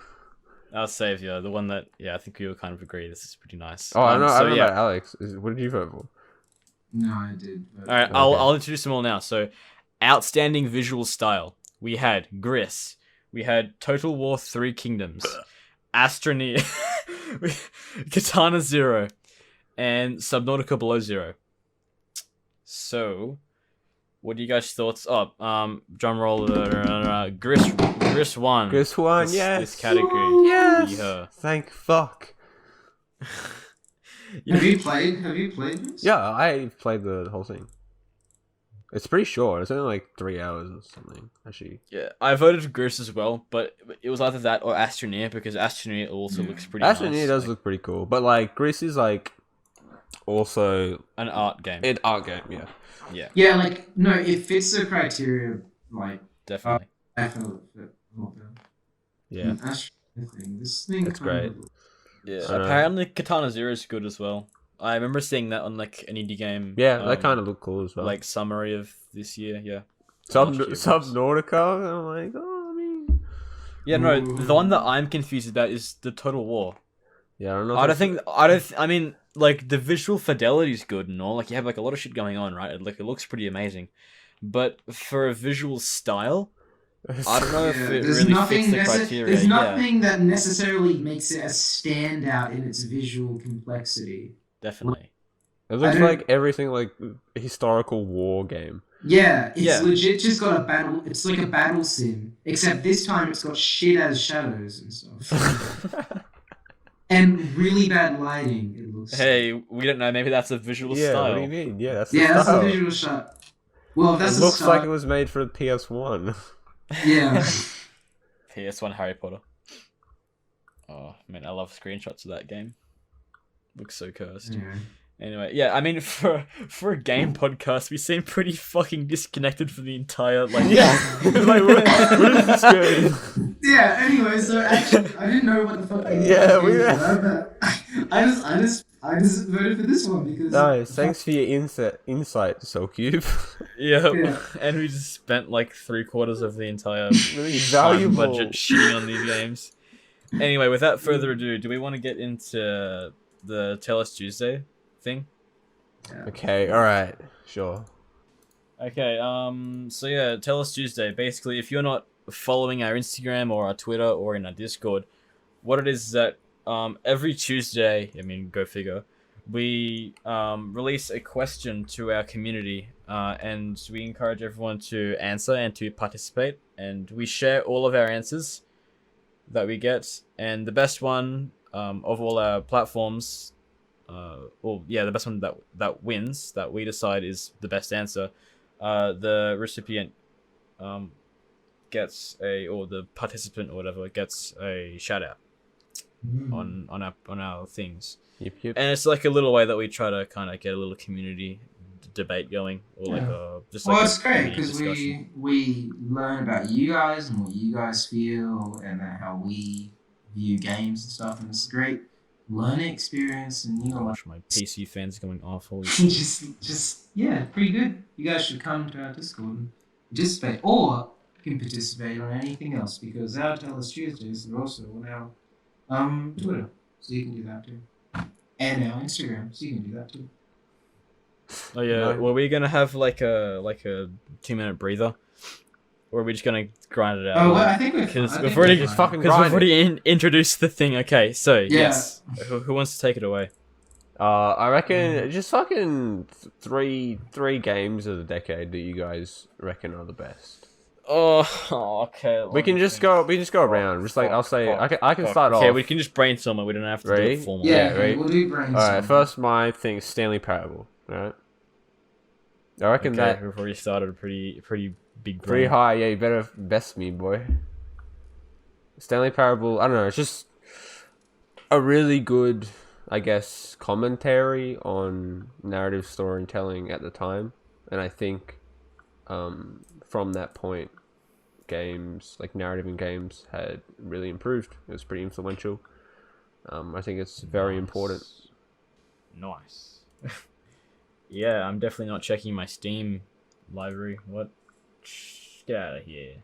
Our savior. The one that, yeah, I think we all kind of agree. This is pretty nice. Oh, I know. I So, don't know yeah. about Alex. What did you vote for? No, I did. But... All right, Okay. I'll introduce them all now. So, outstanding visual style. We had Gris. We had Total War 3 Kingdoms. Astroneer. Katana Zero. And Subnautica Below Zero. So, what are you guys' thoughts? Oh, drum roll. Gris won. Chris one, this, yes. This category. Yes. Yeah. Thank fuck. Have you played this? Yeah, I played the whole thing. It's pretty short. It's only like 3 hours or something. Actually, Yeah, I voted for Gris as well, but it was either that or Astroneer because Astroneer also looks pretty Astroneer nice. does look pretty cool, but like Gris is like also An art game. an art game. Yeah. Yeah, Yeah, like no, it fits the criteria. Like definitely. I felt it fit. Yeah, This thing. That's kind great. of- yeah. I know. Apparently, Katana Zero is good as well. I remember seeing that on like an indie game. Yeah, that kind of looked cool as well. like summary of this year. Yeah. Sub last year was- Subnautica. I'm like, oh, I mean, Yeah, no. Ooh. The one that I'm confused about is the Total War. yeah, I don't know. I if don't it's- think. I mean, like the visual fidelity is good and all. Like you have like a lot of shit going on, right? Like it looks pretty amazing, but for a visual style, I don't know if Yeah, it really fits the criteria. There's Yeah, nothing that necessarily makes it a standout in its visual complexity. definitely. It looks I don't- like everything like a historical war game. Yeah, it's Yeah. legit just got a battle. It's like a battle sim, except this time it's got shit as shadows and stuff, and really bad lighting. It looks. Hey, we don't know. Maybe that's a visual Yeah, style. what do you mean? Yeah, that's the Yeah, that's style. the visual shot. Well, if that's It the looks style. like it was made for the PS1. Yeah. PS1 Harry Potter. Oh man, I love screenshots of that game. Looks so cursed. Anyway. Anyway, yeah, I mean, for a game podcast, we seem pretty fucking disconnected from the entire like. Yeah. Like, what is this game? Yeah. Anyway, so actually, I didn't know what the fuck. Yeah, we- I just voted for this one because. Nice. Thanks for your insight, Soulcube. Yeah, Yeah. and we just spent like 3/4 of the entire Really time valuable. budget shitting on these games. Anyway, without further ado, do we want to get into the Tell Us Tuesday thing. Yeah. Okay, alright, sure. Okay, so yeah, Tell Us Tuesday. Basically, if you're not following our Instagram or our Twitter or in our Discord, what it is that every Tuesday, I mean, go figure, we release a question to our community, and we encourage everyone to answer and to participate, and we share all of our answers that we get, and the best one of all our platforms, the best one that wins, that we decide is the best answer, the recipient gets the participant or whatever gets a shout out on our things. Yep. And it's like a little way that we try to kind of get a little community debate going, or like just like Well, a it's great community because discussion. we learn about you guys and what you guys feel and how we view games and stuff, and it's a great learning experience. And you know, Gosh, my PC fans going off. Holy shit. just pretty good. You guys should come to our Discord and participate, or you can participate on anything else because our Tell Us Tuesdays are also on our Twitter, so you can do that too, and our Instagram, so you can do that too. Oh yeah, No. were we gonna have like a 2-minute breather, or are we just gonna grind it out? Oh, well, I think because we've we've already just fucking because we've grind already introduced the thing. Okay, so Yeah. yes, who wants to take it away? I reckon just fucking three games of the decade that you guys reckon are the best. Oh, okay. We can just go around. Just like I'll say, I can start off. Okay, we can just brainstorm it. We don't have to do Ready? it formally. Yeah, right. we'll do brainstorm. All right, first my thing, Stanley Parable. All right, I reckon Okay, that we've already started a pretty big pretty brain. high. Yeah, you better best me, boy. Stanley Parable. I don't know. It's just a really good, I guess, commentary on narrative storytelling at the time, and I think from that point, games like narrative in games had really improved. It was pretty influential. I think it's very important. Nice. Yeah, I'm definitely not checking my Steam library. What? Get out of here.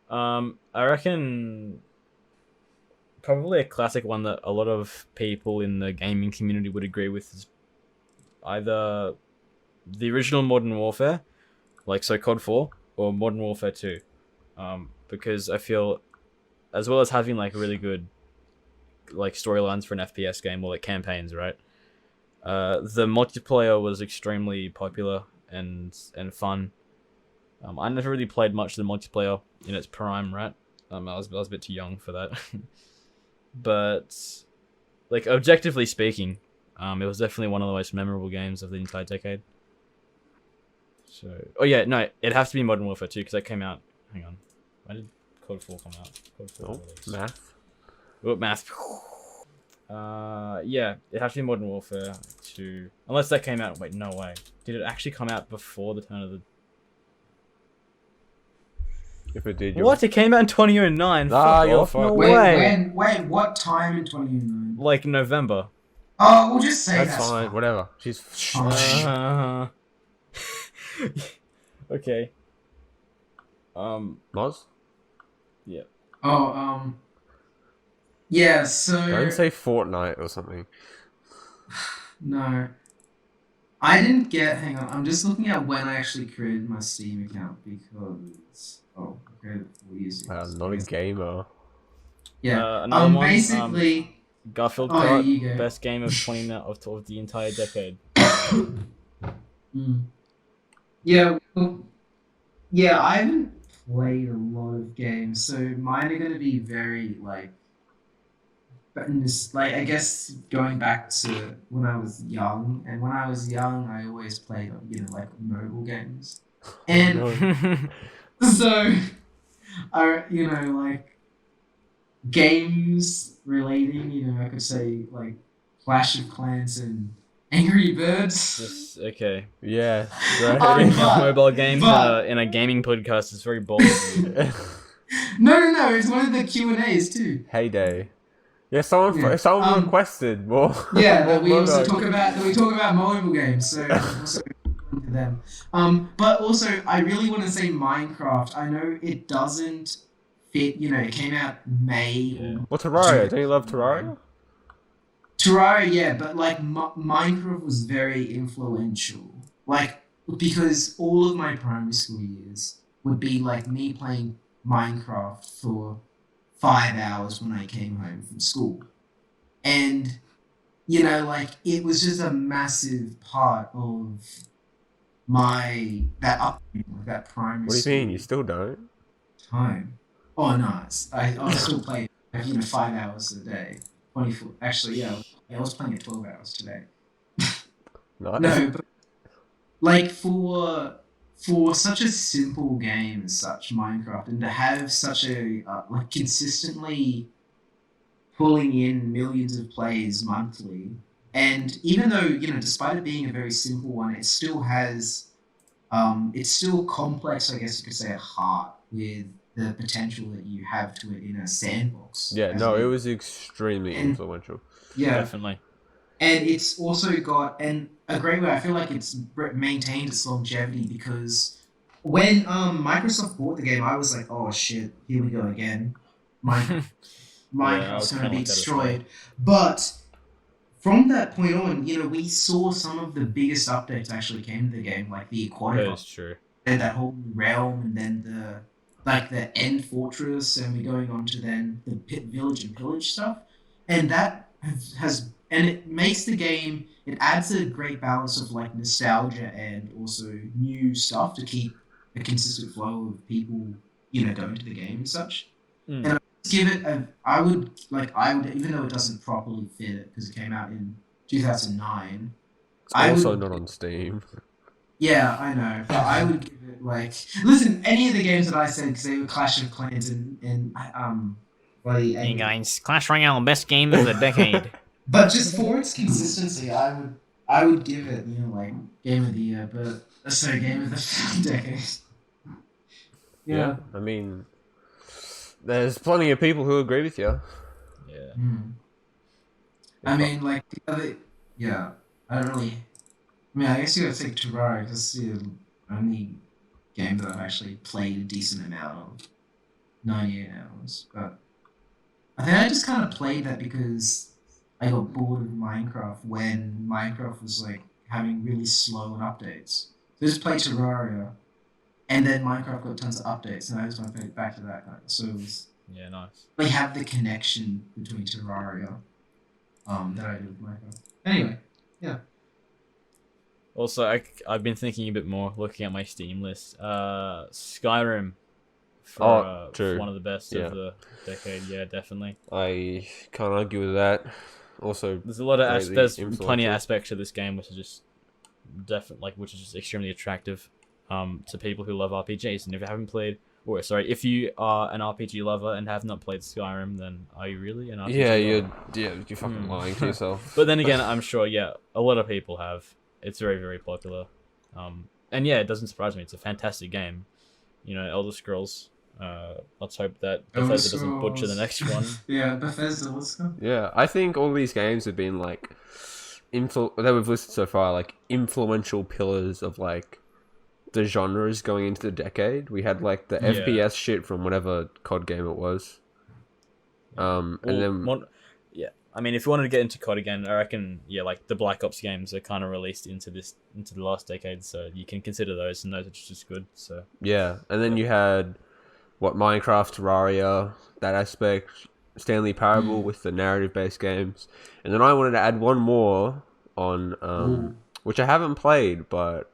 I reckon probably a classic one that a lot of people in the gaming community would agree with is either the original Modern Warfare, like so COD 4, or Modern Warfare 2. Because I feel, as well as having like really good like storylines for an FPS game or like campaigns, right? The multiplayer was extremely popular and fun. I never really played much of the multiplayer in its prime, right? I was a bit too young for that. But like objectively speaking, it was definitely one of the most memorable games of the entire decade. So, oh yeah, no, it has to be Modern Warfare 2 because that came out. Hang on, when did COD 4 come out? COD 4 release. Math. Oh, math. Yeah, it has to be Modern Warfare 2. Unless that came out. Wait, no way. Did it actually come out before the turn of the? If it did, What? It came out in 2009. Ah, Fuck you're off. No fucked. way. Wait, what time in 2009? Like November. Oh, we'll just say that's fine. Whatever. She's. Oh, Okay. Moz? Yeah. Oh, yeah, so... Don't say Fortnite or something. No. I didn't get... Hang on, I'm just looking at when I actually created my Steam account because... Oh, I created it 4 years ago. Wow, not a gamer. Yeah, Another one, basically... Garfield Oh, Kart, you go. best game of of the entire decade. Yeah, well, yeah, I haven't played a lot of games, so mine are going to be very, like, I guess going back to when I was young, and when I was young, I always played, like, mobile games. And so, like, games relating, I could say, like, Clash of Clans and Angry Birds. Okay. Yeah. Bringing but- up mobile games but- in a gaming podcast is very bold of you. No, it's one of the Q&As too. Heyday. Yeah, someone Yeah, requested more. Yeah, that we more also mobile. talk about mobile games, so also to them. But also I really want to say Minecraft. I know it doesn't fit. It came out May. Yeah. Well, Terraria. Don't you love Terraria? Terraria, yeah, but like Minecraft was very influential. Like because all of my primary school years would be like me playing Minecraft for 5 hours when I came home from school, and like it was just a massive part of that upbringing, like that primary What do you mean? school You still don't? time. Oh, nice. I still play 5 hours a day, 24. Actually, yeah, I was playing it 12 hours today. Nice. No, but like for such a simple game as such Minecraft, and to have such a like consistently pulling in millions of plays monthly, and even though despite it being a very simple one, it still has it's still complex, I guess you could say, at heart, with the potential that you have to it in a sandbox. Yeah, as no, it it is. was extremely And influential. yeah, Definitely. and it's also got a great way. I feel like it's maintained its longevity because when Microsoft bought the game, I was like, oh shit, here we go again. Yeah, I Minecraft's was going to kind of be like that as well. destroyed. But from that point on, we saw some of the biggest updates actually came to the game, like the aquatic That is true. and that whole realm, and then the end fortress, and we're going on to then the pit village and pillage stuff, and that has and it makes the game. It adds a great balance of like nostalgia and also new stuff to keep a consistent flow of people, going to the game and such. Mm. And I would give it I would even though it doesn't properly fit it because it came out in 2009. It's I also would not on Steam. Yeah, I know, but I would give it like listen. Any of the games that I said because they were Clash of Clans and Hey guys, Clash Royale, best game of the decade. but just for its consistency, I would give it like game of the year, but sorry, game of the decade. Yeah, I mean, there's plenty of people who agree with you. Yeah. I mean, like the other, yeah. I don't really. I mean, I guess you gotta take Terraria because it's the only game that I've actually played a decent amount of, 98 hours. But I think I just kind of played that because I got bored of Minecraft when Minecraft was like having really slow updates. So I just played Terraria, and then Minecraft got tons of updates, and I just went back to that kind of. So it was Yeah, nice. we have the connection between Terraria, that I did with Minecraft. Anyway, yeah. Also, I've been thinking a bit more, looking at my Steam list. Skyrim, for true. one of the best Yeah. of the decade. Yeah, definitely. I can't argue with that. Also, There's a lot of greatly there's plenty influential. of aspects of this game which is just which is just extremely attractive, to people who love RPGs. And if you haven't played, or sorry, if you are an RPG lover and have not played Skyrim, then are you really an RPG lover? you're fucking lying to yourself. But then again, I'm sure, yeah, a lot of people have. It's very, very popular. And yeah, it doesn't surprise me. It's a fantastic game. Elder Scrolls. Let's hope that Elder Bethesda doesn't butcher the Scrolls. next one. Yeah, Bethesda, let's go. Yeah, I think all these games have been like that we've listed so far, like influential pillars of like the genres going into the decade. We had like the Yeah. FPS shit from whatever COD game it was. And then Yeah, I mean, if you wanted to get into COD again, I reckon, yeah, like the Black Ops games are kind of released into the last decade, so you can consider those, and those are just good. So yeah, and then you had Minecraft, Terraria, that aspect, Stanley Parable with the narrative-based games, and then I wanted to add one more on, which I haven't played, but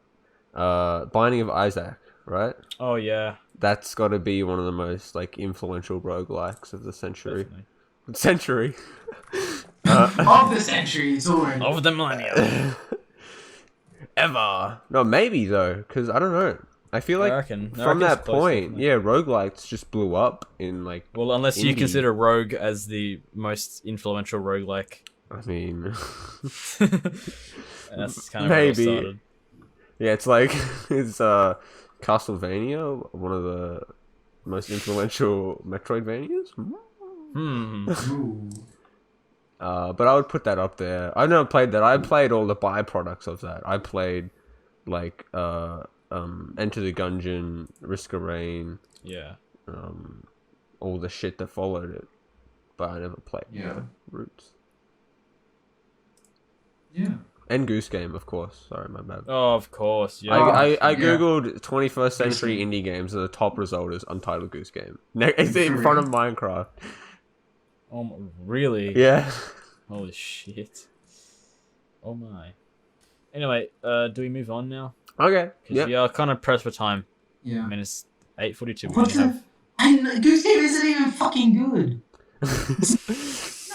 Binding of Isaac, right? oh yeah, That's got to be one of the most like influential roguelikes of the century. definitely. Century. Of the century, it's already. Of the millennium. Ever. No, maybe though, because I don't know. I feel like I reckon from it's that close, point, definitely. yeah, roguelikes just blew up in like. Well, unless you indie. consider Rogue as the most influential roguelike. I mean, And that's kind of where it all Maybe. started. yeah, it's like it's Castlevania, one of the most influential Metroidvanias. Hmm. But I would put that up there. I've never played that. I played all the byproducts of that. I played like Enter the Gungeon, Risk of Rain, Yeah. all the shit that followed it. But I never played Yeah. Roots. Yeah. And Goose Game, of course. Sorry, my bad. Oh, of course. Yeah. I yeah. googled 21st century indie games, and the top result is Untitled Goose Game. It's in For front of real? Minecraft. Really? Yeah. Holy shit. Oh my. Anyway, do we move on now? Okay. Because Yeah. we are kind of pressed for time. Yeah. I mean, it's 8:42. We What only have... the? And Goose Game isn't even fucking good.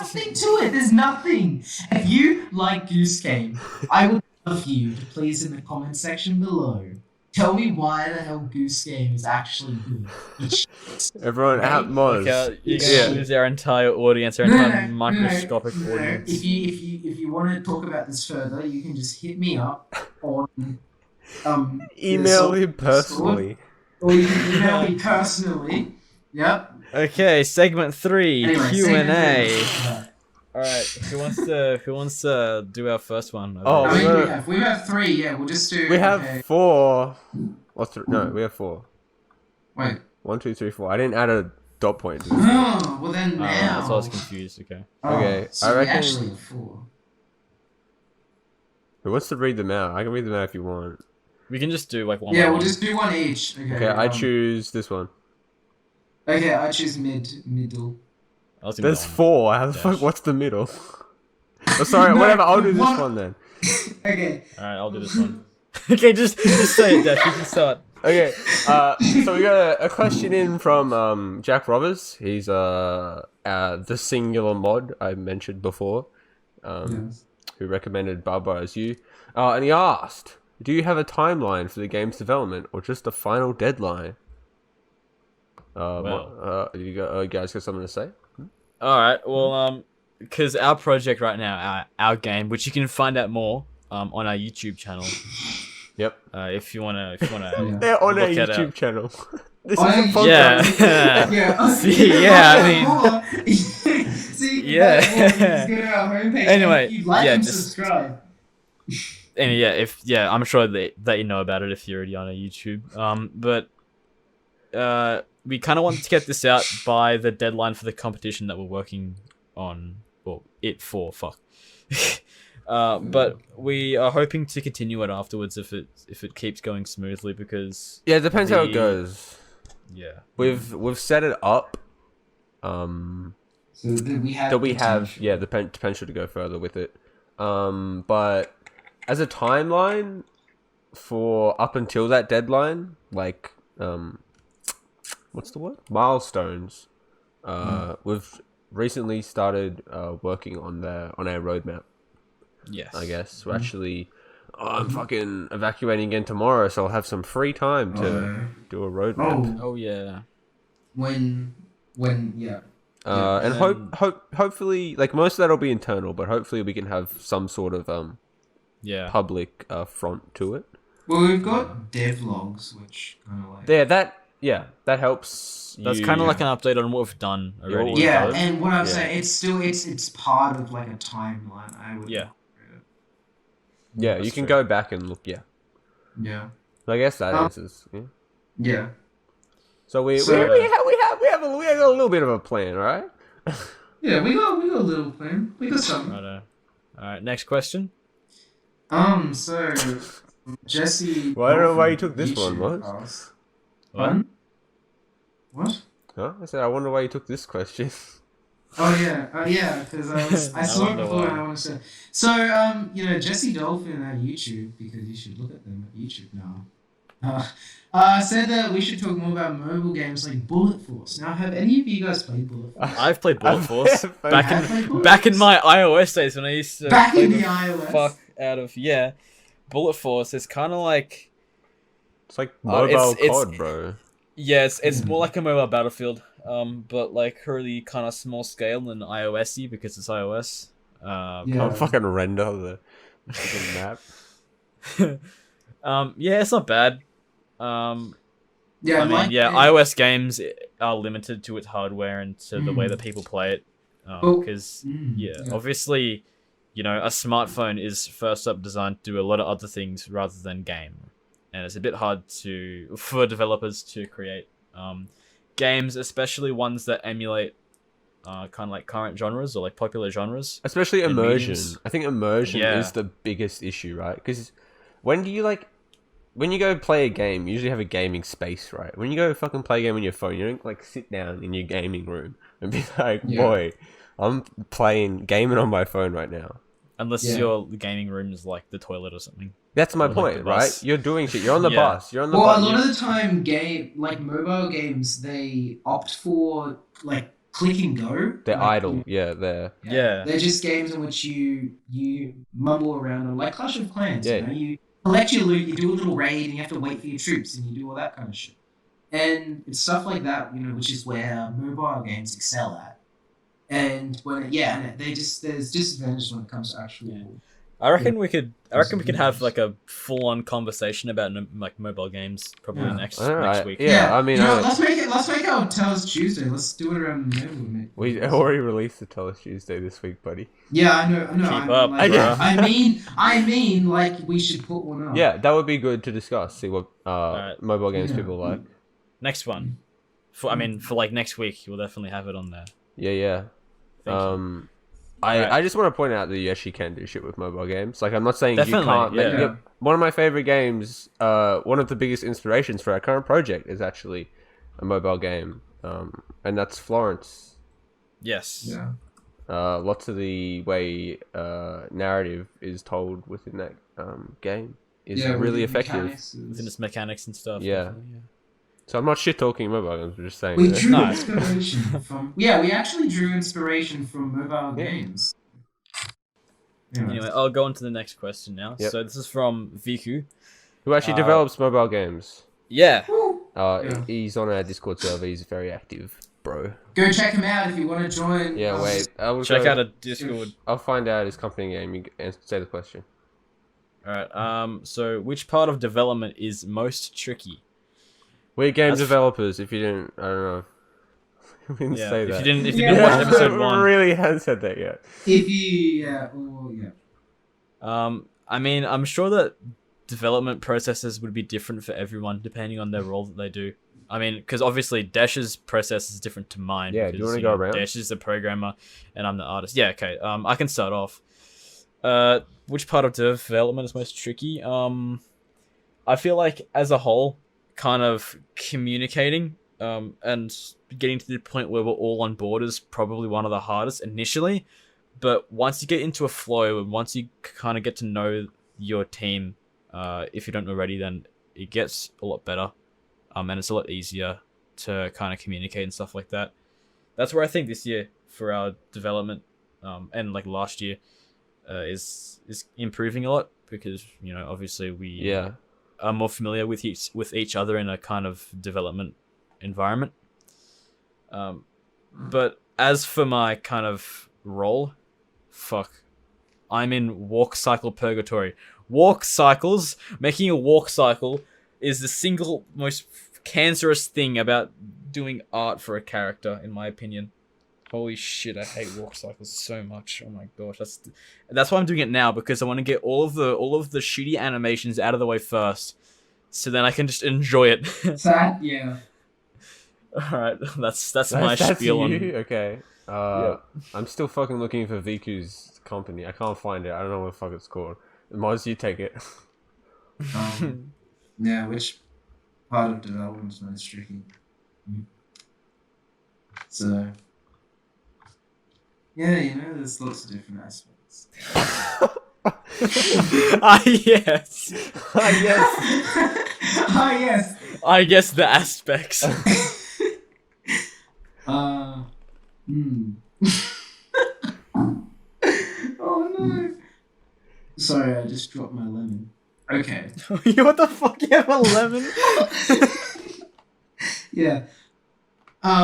Nothing to it. There's nothing. If you like Goose Game, I would love you to please in the comment section below tell me why the hell Goose Game is actually good. Everyone at Moz. Okay, you're Yeah. gonna lose our entire audience, our entire microscopic no. audience. If you want to talk about this further, you can just hit me up on Email the him personally. or you can email me personally. Yep. Okay, segment 3, Anyway, Q&A. segment three. All right, who wants to do our first one? Oh, How we many do got- we have 3. Yeah, we'll just do. We have okay. 4. No, we have 4. Wait. 1, 2, 3, 4. I didn't add a dot point to this. Oh, well then now. That's why I was confused. Okay. Okay, so I we reckon- actually have 4. Who wants to read them out? I can read them out if you want. We can just do like one. Yeah, by we'll one. just do one each. Okay. Okay, I choose this one. Okay, I choose middle. I was gonna There's go on. 4. How the Dash. fuck? What's the middle? Oh, sorry, No, whatever. I'll do this one- one then. Okay. All right, I'll do this one. Okay, just say it, Dash. You can start. Okay, so we got a question in from Jack Robbers. He's the singular mod I mentioned before, Yes. who recommended Barbara as you, and he asked, "Do you have a timeline for the game's development, or just a final deadline?" You guys got something to say? All right. Well, because our project right now, our game, which you can find out more on our YouTube channel. Yep, If you wanna, Yeah. they're on our Look at YouTube channel. This I- is a podcast. Yeah. Yeah. See, yeah, I mean. See, Yeah. just go to our homepage. Anyway, and you like yeah, and just- subscribe. And I'm sure that you know about it if you're already on our YouTube. But we kind of wanted to get this out by the deadline for the competition that we're working on. Well, fuck. But we are hoping to continue it afterwards if it keeps going smoothly because Yeah, it depends how it The- goes. yeah. We've set it up. So that we have. That we have, potential. yeah, the potential to go further with it. But as a timeline for up until that deadline, like, what's the word? Milestones. We've recently started working on our roadmap. Yes. I guess we're actually. I'm fucking evacuating again tomorrow, so I'll have some free time to do a roadmap. Oh yeah. When yeah. And then- hopefully, like most of that'll be internal, but hopefully we can have some sort of Yeah. public front to it. Well, we've got devlogs, which kind of like. That helps. That's you- kind of like an update on what we've done already. what we've Yeah, done. and what I'm Yeah. saying, it's still it's part of like a timeline. I would. Yeah. Yeah, you That's can true. go back and look. Yeah, Yeah. so I guess that answers. Yeah. Yeah. So we So- have a little bit of a plan, all right? Yeah, we got a little plan. We got something. Righto. All right. Next question. So Jesse. Well, I don't know why you from took this one, YouTube what? asked- What? Pardon? What? Huh? I said I wonder why you took this question. Oh yeah, because I saw it wonder before why. and I want to say. So Jesse Dolphin at YouTube, because you should look at them at YouTube now. Said that we should talk more about mobile games like Bullet Force. Now, have any of you guys played Bullet Force? I've played Bullet Force I've back in my iOS days when I used to Back play in the the iOS. fuck out of Bullet Force is kind of like It's like it's- mobile it's- COD, bro. it's more like a mobile Battlefield, but like really kind of small scale and iOS-y because it's iOS. Yeah. Can't fucking render the fucking map. It's not bad. Yeah, I mean, like, iOS games are limited to its hardware and to the way that people play it. Oh. Because, yeah. obviously, a smartphone is first up designed to do a lot of other things rather than game. And it's a bit hard for developers to create games, especially ones that emulate kind of like current genres or like popular genres. Especially and immersion. mediums. I think immersion Yeah. is the biggest issue, right? Because when you go play a game, you usually have a gaming space, right? When you go fucking play a game on your phone, you don't like sit down in your gaming room and be like, Yeah. boy, I'm gaming on my phone right now. Unless Yeah. your gaming room is like the toilet or something. That's my Or, like, the point, right? bus. You're doing shit. You're on the Yeah. bus. You're on the Well, bus. a lot of the time, mobile games, they opt for like click and go. They're like, idle. Yeah, they're... Yeah. They're just games in which you mumble around, like Clash of Clans. Yeah. You know, you collect your loot, you do a little raid, and you have to wait for your troops, and you do all that kind of shit. And it's stuff like that, which is where mobile games excel at. And there's disadvantages when it comes to actual. Yeah. I reckon we could have like a full-on conversation about like mobile games probably Yeah. next Alright, week. yeah. I mean, let's make our Tell Us Tuesday. Let's do it around the middle. we already released the Tell Us Tuesday this week, buddy. Yeah, I know. Keep up, like, bro. I mean, like we should put one up. Yeah, that would be good to discuss. See what Alright. mobile games Yeah. people like. Next one. For like next week, we'll definitely have it on there. Yeah. Thank you. I just want to point out that you actually can do shit with mobile games. Like, I'm not saying Definitely, you can't. yeah. One of my favorite games, one of the biggest inspirations for our current project is actually a mobile game, and that's Florence. Yes. Yeah. Lots of the way narrative is told within that game is really effective. Within its mechanics and stuff. Yeah. definitely, So I'm not shit talking mobile games. I'm just saying. We that- drew No. inspiration from. Yeah, we actually drew inspiration from mobile Yeah. games. Anyway, I'll go on to the next question now. Yep. So this is from Viku. Who actually Uh, develops mobile games? Yeah. Yeah. He's on our Discord server. He's very active, bro. Go check him out if you want to join. Yeah, wait. Check out a Discord. I'll find out his company name. You say the question. Alright. So which part of development is most tricky? We're game That's- developers. If you didn't, I don't know. We didn't Yeah. say If that. you didn't Yeah. watch episode 1. really hasn't said that yet. If you, yeah. I mean, I'm sure that development processes would be different for everyone depending on their role that they do. I mean, because obviously Desh's process is different to mine. Yeah, do you because, wanna go around? Desh is the programmer, and I'm the artist. Yeah, okay. I can start off. Which part of development is most tricky? I feel like as a whole, kind of communicating, and getting to the point where we're all on board is probably one of the hardest initially. But once you get into a flow and once you kind of get to know your team, if you don't already, then it gets a lot better, and it's a lot easier to kind of communicate and stuff like that. That's where I think this year for our development, and like last year, is improving a lot because obviously we are more familiar with each other in a kind of development environment. But as for my kind of role, I'm in walk cycle purgatory. Walk cycles, making a walk cycle is the single most cancerous thing about doing art for a character, in my opinion. Holy shit, I hate walk cycles so much. Oh my gosh, that's why I'm doing it now, because I want to get all of the shitty animations out of the way first, so then I can just enjoy it. That, yeah. All right, that's my spiel on. You? Okay. Yeah. I'm still fucking looking for Viku's company. I can't find it. I don't know what the fuck it's called. Moz, you take it. Yeah, which part of development is most tricky? So, yeah, there's lots of different aspects. Yes. Yes. Yes. I guess the aspects. Oh no. Sorry, I just dropped my lemon. Okay. What the fuck? You have a lemon? Yeah.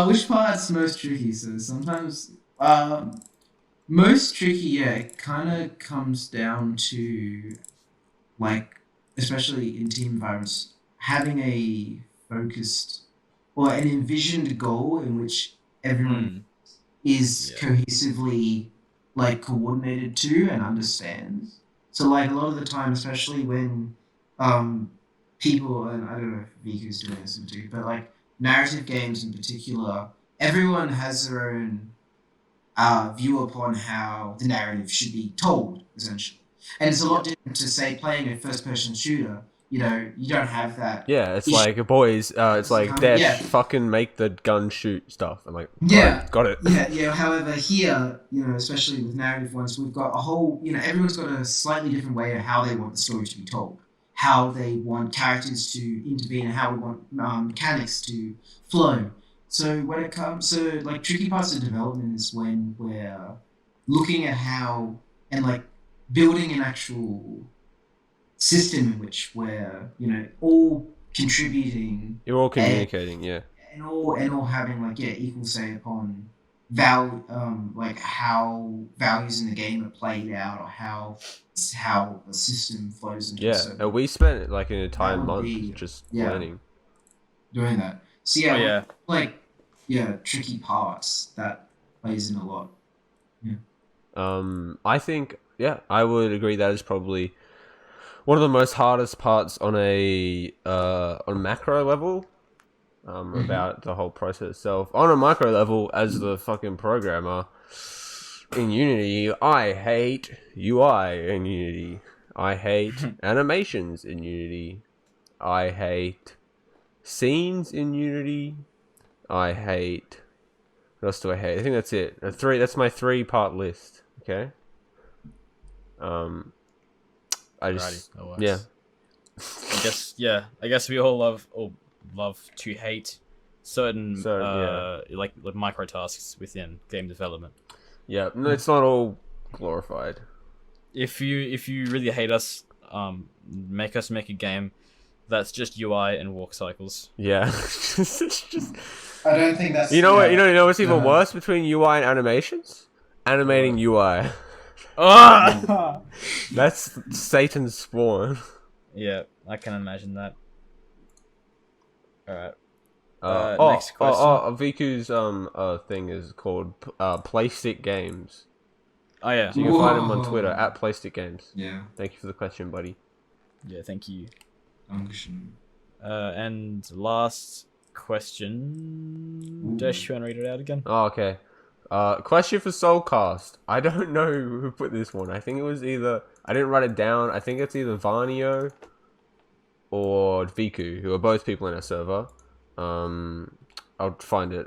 Which part's most tricky? So sometimes, most tricky, yeah, it kind of comes down to, like, especially in team environments, having a focused or an envisioned goal in which everyone is cohesively, like, coordinated to and understands. So, like, a lot of the time, especially when people, and I don't know if Viku's doing this in particular, but, like, narrative games in particular, everyone has their own view upon how the narrative should be told, essentially. And it's a lot different to say playing a first-person shooter. You know, you don't have that. Yeah, it's issue. like boys. It's like Desh, Yeah. fucking make the gun shoot stuff. I'm like, Yeah, alright, got it. yeah. However, here, you know, especially with narrative ones, we've got a whole, you know, everyone's got a slightly different way of how they want the story to be told, how they want characters to intervene, and how we want mechanics to flow. So when it comes to like tricky parts of development is when we're looking at how and like building an actual system in which we're, you know, all contributing. You're all communicating, yeah. And all having like equal say upon like how values in the game are played out, or how a system flows into and we spent like an entire month just planning doing that. So tricky parts that plays in a lot. I think I would agree that is probably one of the most hardest parts on a macro level. About the whole process itself. On a micro level, as the fucking programmer in Unity, I hate UI in Unity. I hate animations in Unity. I hate scenes in Unity. I hate... What else do I hate? I think that's it. That's my 3-part list. Okay? I just... Yeah. I guess we all love to hate certain like micro tasks within game development. Yeah, no, it's not all glorified. If you really hate us, make us make a game that's just UI and walk cycles. Yeah. It's just... I don't think that's... You know what's even worse between UI and animations? Animating UI. That's Satan's spawn. Yeah, I can imagine that. Alright. Next question. Viku's thing is called Playstick Games. Oh yeah. So you can find him on Twitter at Playstick Games. Yeah. Thank you for the question, buddy. Yeah, thank you. Function. And last question. Desh, you want to read it out again? Oh, okay. Question for Soulcast. I don't know who put this one. I think it was either... I didn't write it down. I think it's either Varnio or Viku, who are both people in our server. I'll find it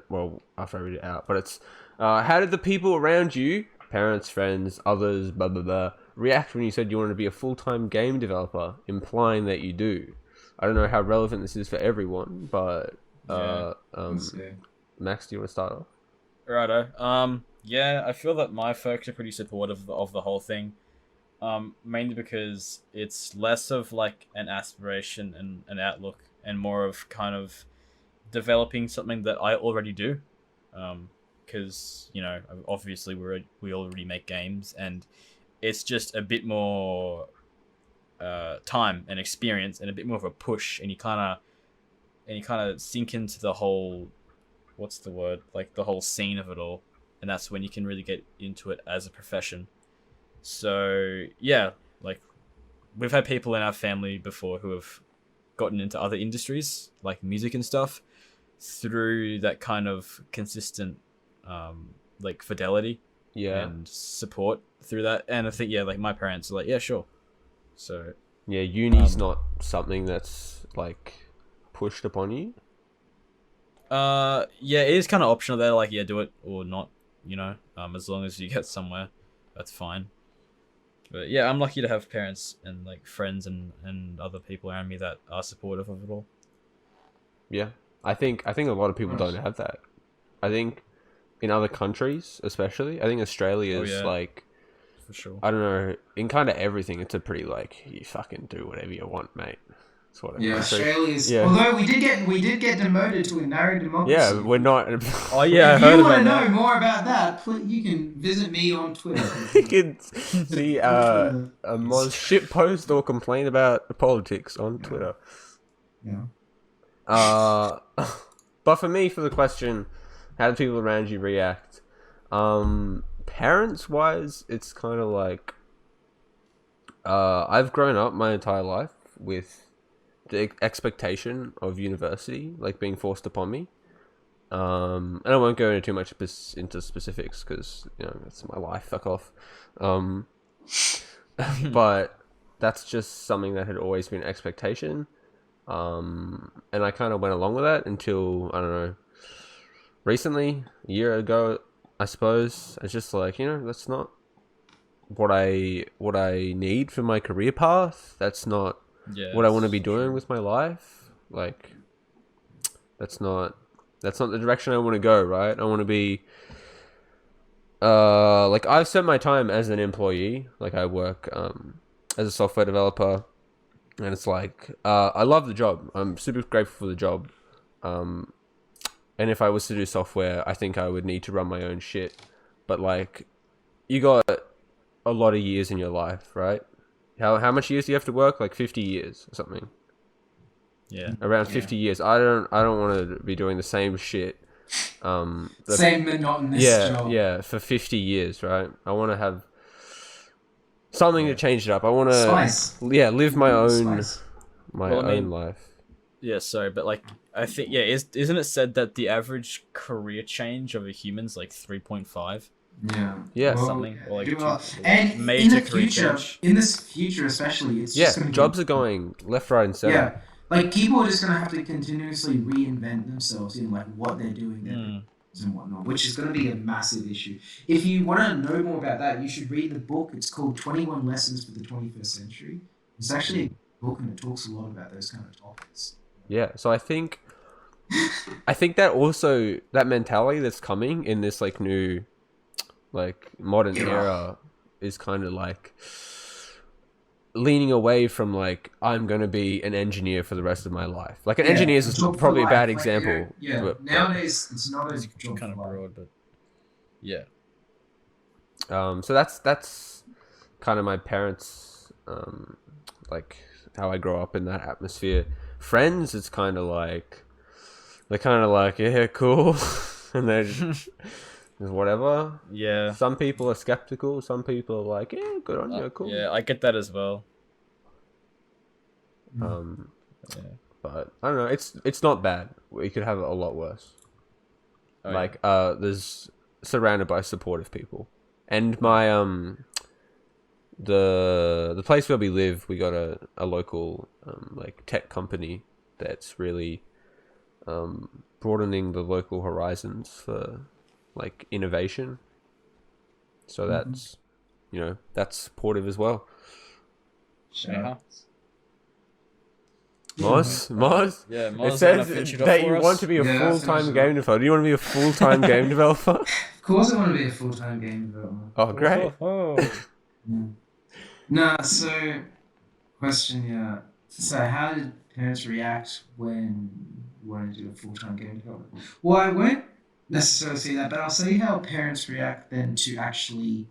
after I read it out. But it's... how did the people around you, parents, friends, others, blah, blah, blah, react when you said you wanted to be a full-time game developer, implying that you do? I don't know how relevant this is for everyone, but... Max, do you want to start off? Righto. Yeah, I feel that my folks are pretty supportive of the whole thing. Mainly because it's less of like an aspiration and an outlook, and more of kind of developing something that I already do. Because you know, obviously we already make games, and it's just a bit more time and experience, and a bit more of a push, and you kind of sink into the whole, what's the word, like the whole scene of it all, and that's when you can really get into it as a profession. So yeah, like we've had people in our family before who have gotten into other industries like music and stuff through that kind of consistent like fidelity and support through that. And I think like my parents are like, yeah, sure. So yeah, uni's not something that's like pushed upon you. Yeah, it is kind of optional. They're like, yeah, do it or not, you know, as long as you get somewhere, that's fine. But yeah, I'm lucky to have parents and like friends and other people around me that are supportive of it all. Yeah, I think a lot of people don't have that. I think in other countries, especially, I think Australia is like, for sure. I don't know, in kind of everything, it's a pretty like, you fucking do whatever you want, mate. Sort of Australia's. Yeah. Although we did get demoted to a narrow democracy. Yeah, we're not. Oh yeah, if you want to know more about that, you can visit me on Twitter. You can see a most shit post or complain about politics on Twitter. Yeah. But for me, for the question, how do people around you react? Parents wise, it's kind of like I've grown up my entire life with the expectation of university like being forced upon me, And I won't go into too much into specifics because that's my life. Fuck off. But that's just something that had always been an expectation. And I kind of went along with that until, I don't know, recently, a year ago, I suppose. It's just like, that's not what I need for my career path. That's not what I want to be doing with my life. Like, that's not the direction I want to go, right? I want to be like, I've spent my time as an employee. Like, I work as a software developer, and it's like I love the job. I'm super grateful for the job. And if I was to do software, I think I would need to run my own shit. But like, you got a lot of years in your life, right? How much years do you have to work? Like 50 years or something. Yeah. Around 50 years. I don't want to be doing the same shit. Same monotonous job. Yeah, for 50 years, right? I want to have something to change it up. I want to live my own own life. Yeah, sorry, but like, I think, isn't it said that the average career change of a human's like 3.5? Yeah, well, something, or like and major in this future especially, it's just gonna jobs are going left, right, and center. Yeah, like people are just gonna have to continuously reinvent themselves in like what they're doing and whatnot, which is gonna be a massive issue. If you want to know more about that, you should read the book. It's called 21 Lessons for the 21st Century. It's actually a book and it talks a lot about those kind of topics. Yeah, so I think that also, that mentality that's coming in this like new, like modern era is kind of like leaning away from like, I'm going to be an engineer for the rest of my life. Like, an engineer is probably a bad example. Nowadays it's not as kind of broad, but yeah. So that's kind of my parents, like how I grow up in that atmosphere. Friends, it's kind of like, they're kind of like, yeah, cool. And they're just whatever. Yeah. Some people are skeptical. Some people are like, yeah, good on you, cool. Yeah, I get that as well. But I don't know. It's not bad. We could have it a lot worse. There's surrounded by supportive people, and my the place where we live, we got a local like tech company that's really broadening the local horizons for like innovation. So that's that's supportive as well. Sure. Moz? Yeah, Moz, it says that you want to be a full-time game developer. Do you want to be a full-time game developer? Of course I want to be a full-time game developer. Oh, great. So, question, so how did parents react when you wanted to do a full-time game development? Well, I won't necessarily say that, but I'll say how parents react then to actually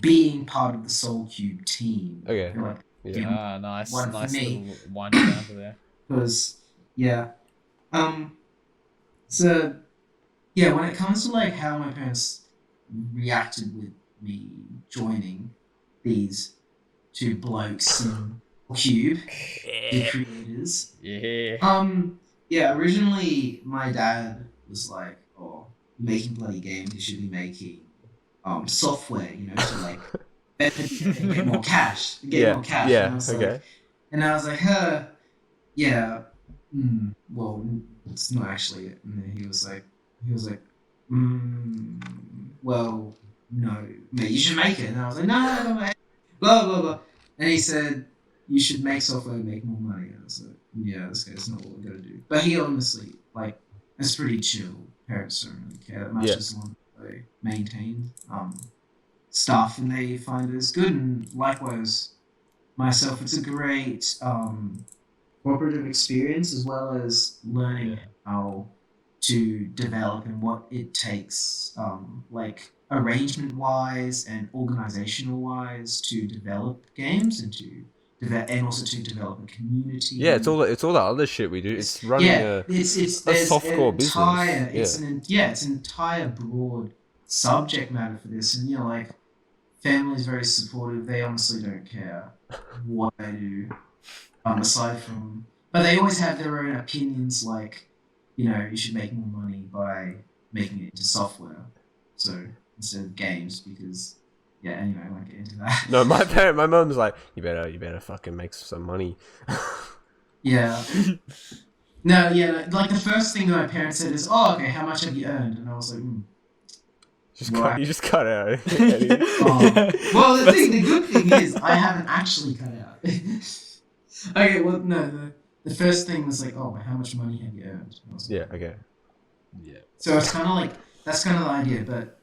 being part of the Soulcube team. Okay. Like, nice. One Nice for me. little wind down for there. Because, so, when it comes to, like, how my parents reacted with me joining these two blokes in Cube, the creators. Yeah. Originally, my dad was like, oh, making bloody games, you should be making, software, to, like, get more cash. Yeah, okay. And I was like, well, it's not actually it. And then he was like, well, no, mate, you should make it. And I was like, no, mate, blah, blah, blah. And he said, you should make software and make more money. And I was like, yeah, this guy's not what we're going to do. But he honestly, like, it's pretty chill. Parents don't really care that much as long as they maintain stuff and they find it as good. And likewise, myself, it's a great cooperative experience as well as learning how to develop and what it takes, like arrangement wise and organizational wise, to develop games and also to develop a community. Yeah, it's all the other shit we do. It's running a softcore business. It's an entire broad subject matter for this, and like, family's very supportive. They honestly don't care what I do, aside from, but they always have their own opinions. Like, you should make more money by making it into software. So instead of games, because anyway, I won't get into that. No, my mom's like, you better fucking make some money. Yeah. No, like the first thing that my parents said is, "Oh, okay, how much have you earned?" And I was like, You just cut out. Well, the good thing is I haven't actually cut out. Okay, well, no, the first thing was like, "Oh, how much money have you earned?" And I was like, Yeah. Okay. Yeah. So it's kind of like that's kind of the idea, but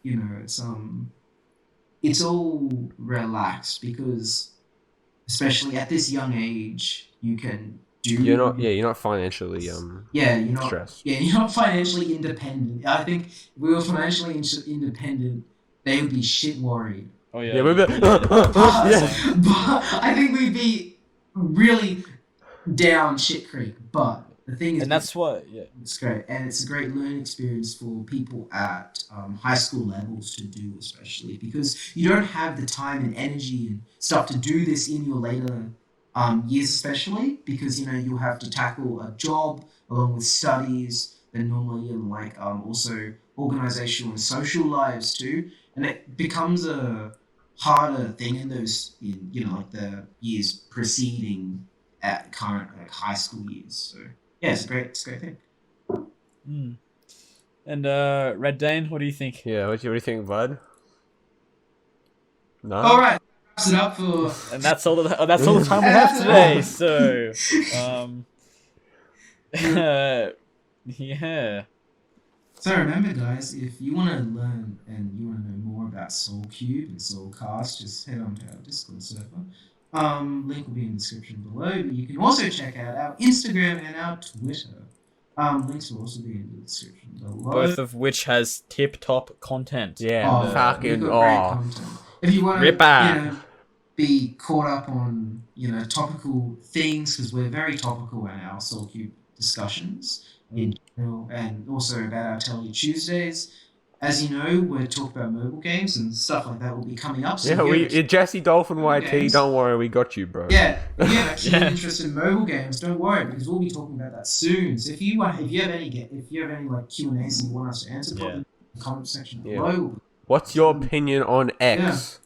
it's all relaxed because, especially at this young age, you can do. You're not financially you're not stressed. Yeah, you're not financially independent. I think if we were financially independent, they would be shit worried. Oh yeah. Yeah, we'd be. But I think we'd be really down shit creek. But the thing is, And that's what. Yeah. it's great, and it's a great learning experience for people at high school levels to do, especially because you don't have the time and energy and stuff to do this in your later years, especially because you'll have to tackle a job along with studies, then normally and also organizational and social lives too, and it becomes a harder thing in those like the years preceding at current high school years. So yeah, it's a great thing. Mm. And Red Dane, what do you think? Yeah. What do you think, bud? No. All right, wraps it up for. And that's all the time we have today. So, yeah. So remember, guys, if you want to learn and you want to know more about Soulcube and Soulcast, just head on to our Discord server. Link will be in the description below. But you can also check out our Instagram and our Twitter. Links will also be in the description below. Both of which has tip-top content. Yeah. We've Fucking. got great content. If you want to, Ripper. be caught up on topical things, because we're very topical in our Soulcube discussions in general, and also about our Tell You Tuesdays. As you know, we're talking about mobile games and stuff like that will be coming up. So Jesse Dolphin YT. games. Don't worry, we got you, bro. Yeah, if you have actually an interest in mobile games, don't worry because we'll be talking about that soon. So if you have any Q&As you want us to answer, put them in the comment section below. What's your opinion on X?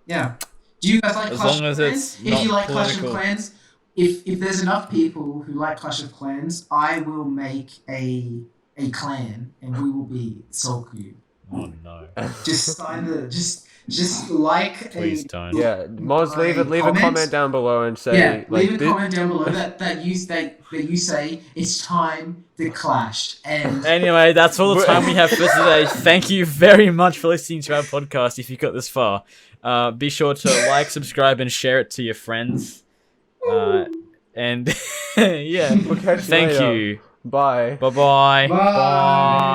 Yeah. Do you guys like As Clash long of as Clans? it's If not you like Clash of political. Clans, if there's enough people who like Clash of Clans, I will make a clan and we will be Soulcube. Oh no. Just sign just like Please don't. Yeah, Moz, leave a comment down below and say leave a comment down below that you say it's time to clash. And Anyway, that's all the time we have for today. Thank you very much for listening to our podcast. If you got this far, be sure to like, subscribe, and share it to your friends. And yeah, We'll catch you thank later. you. Bye. Bye-bye. bye.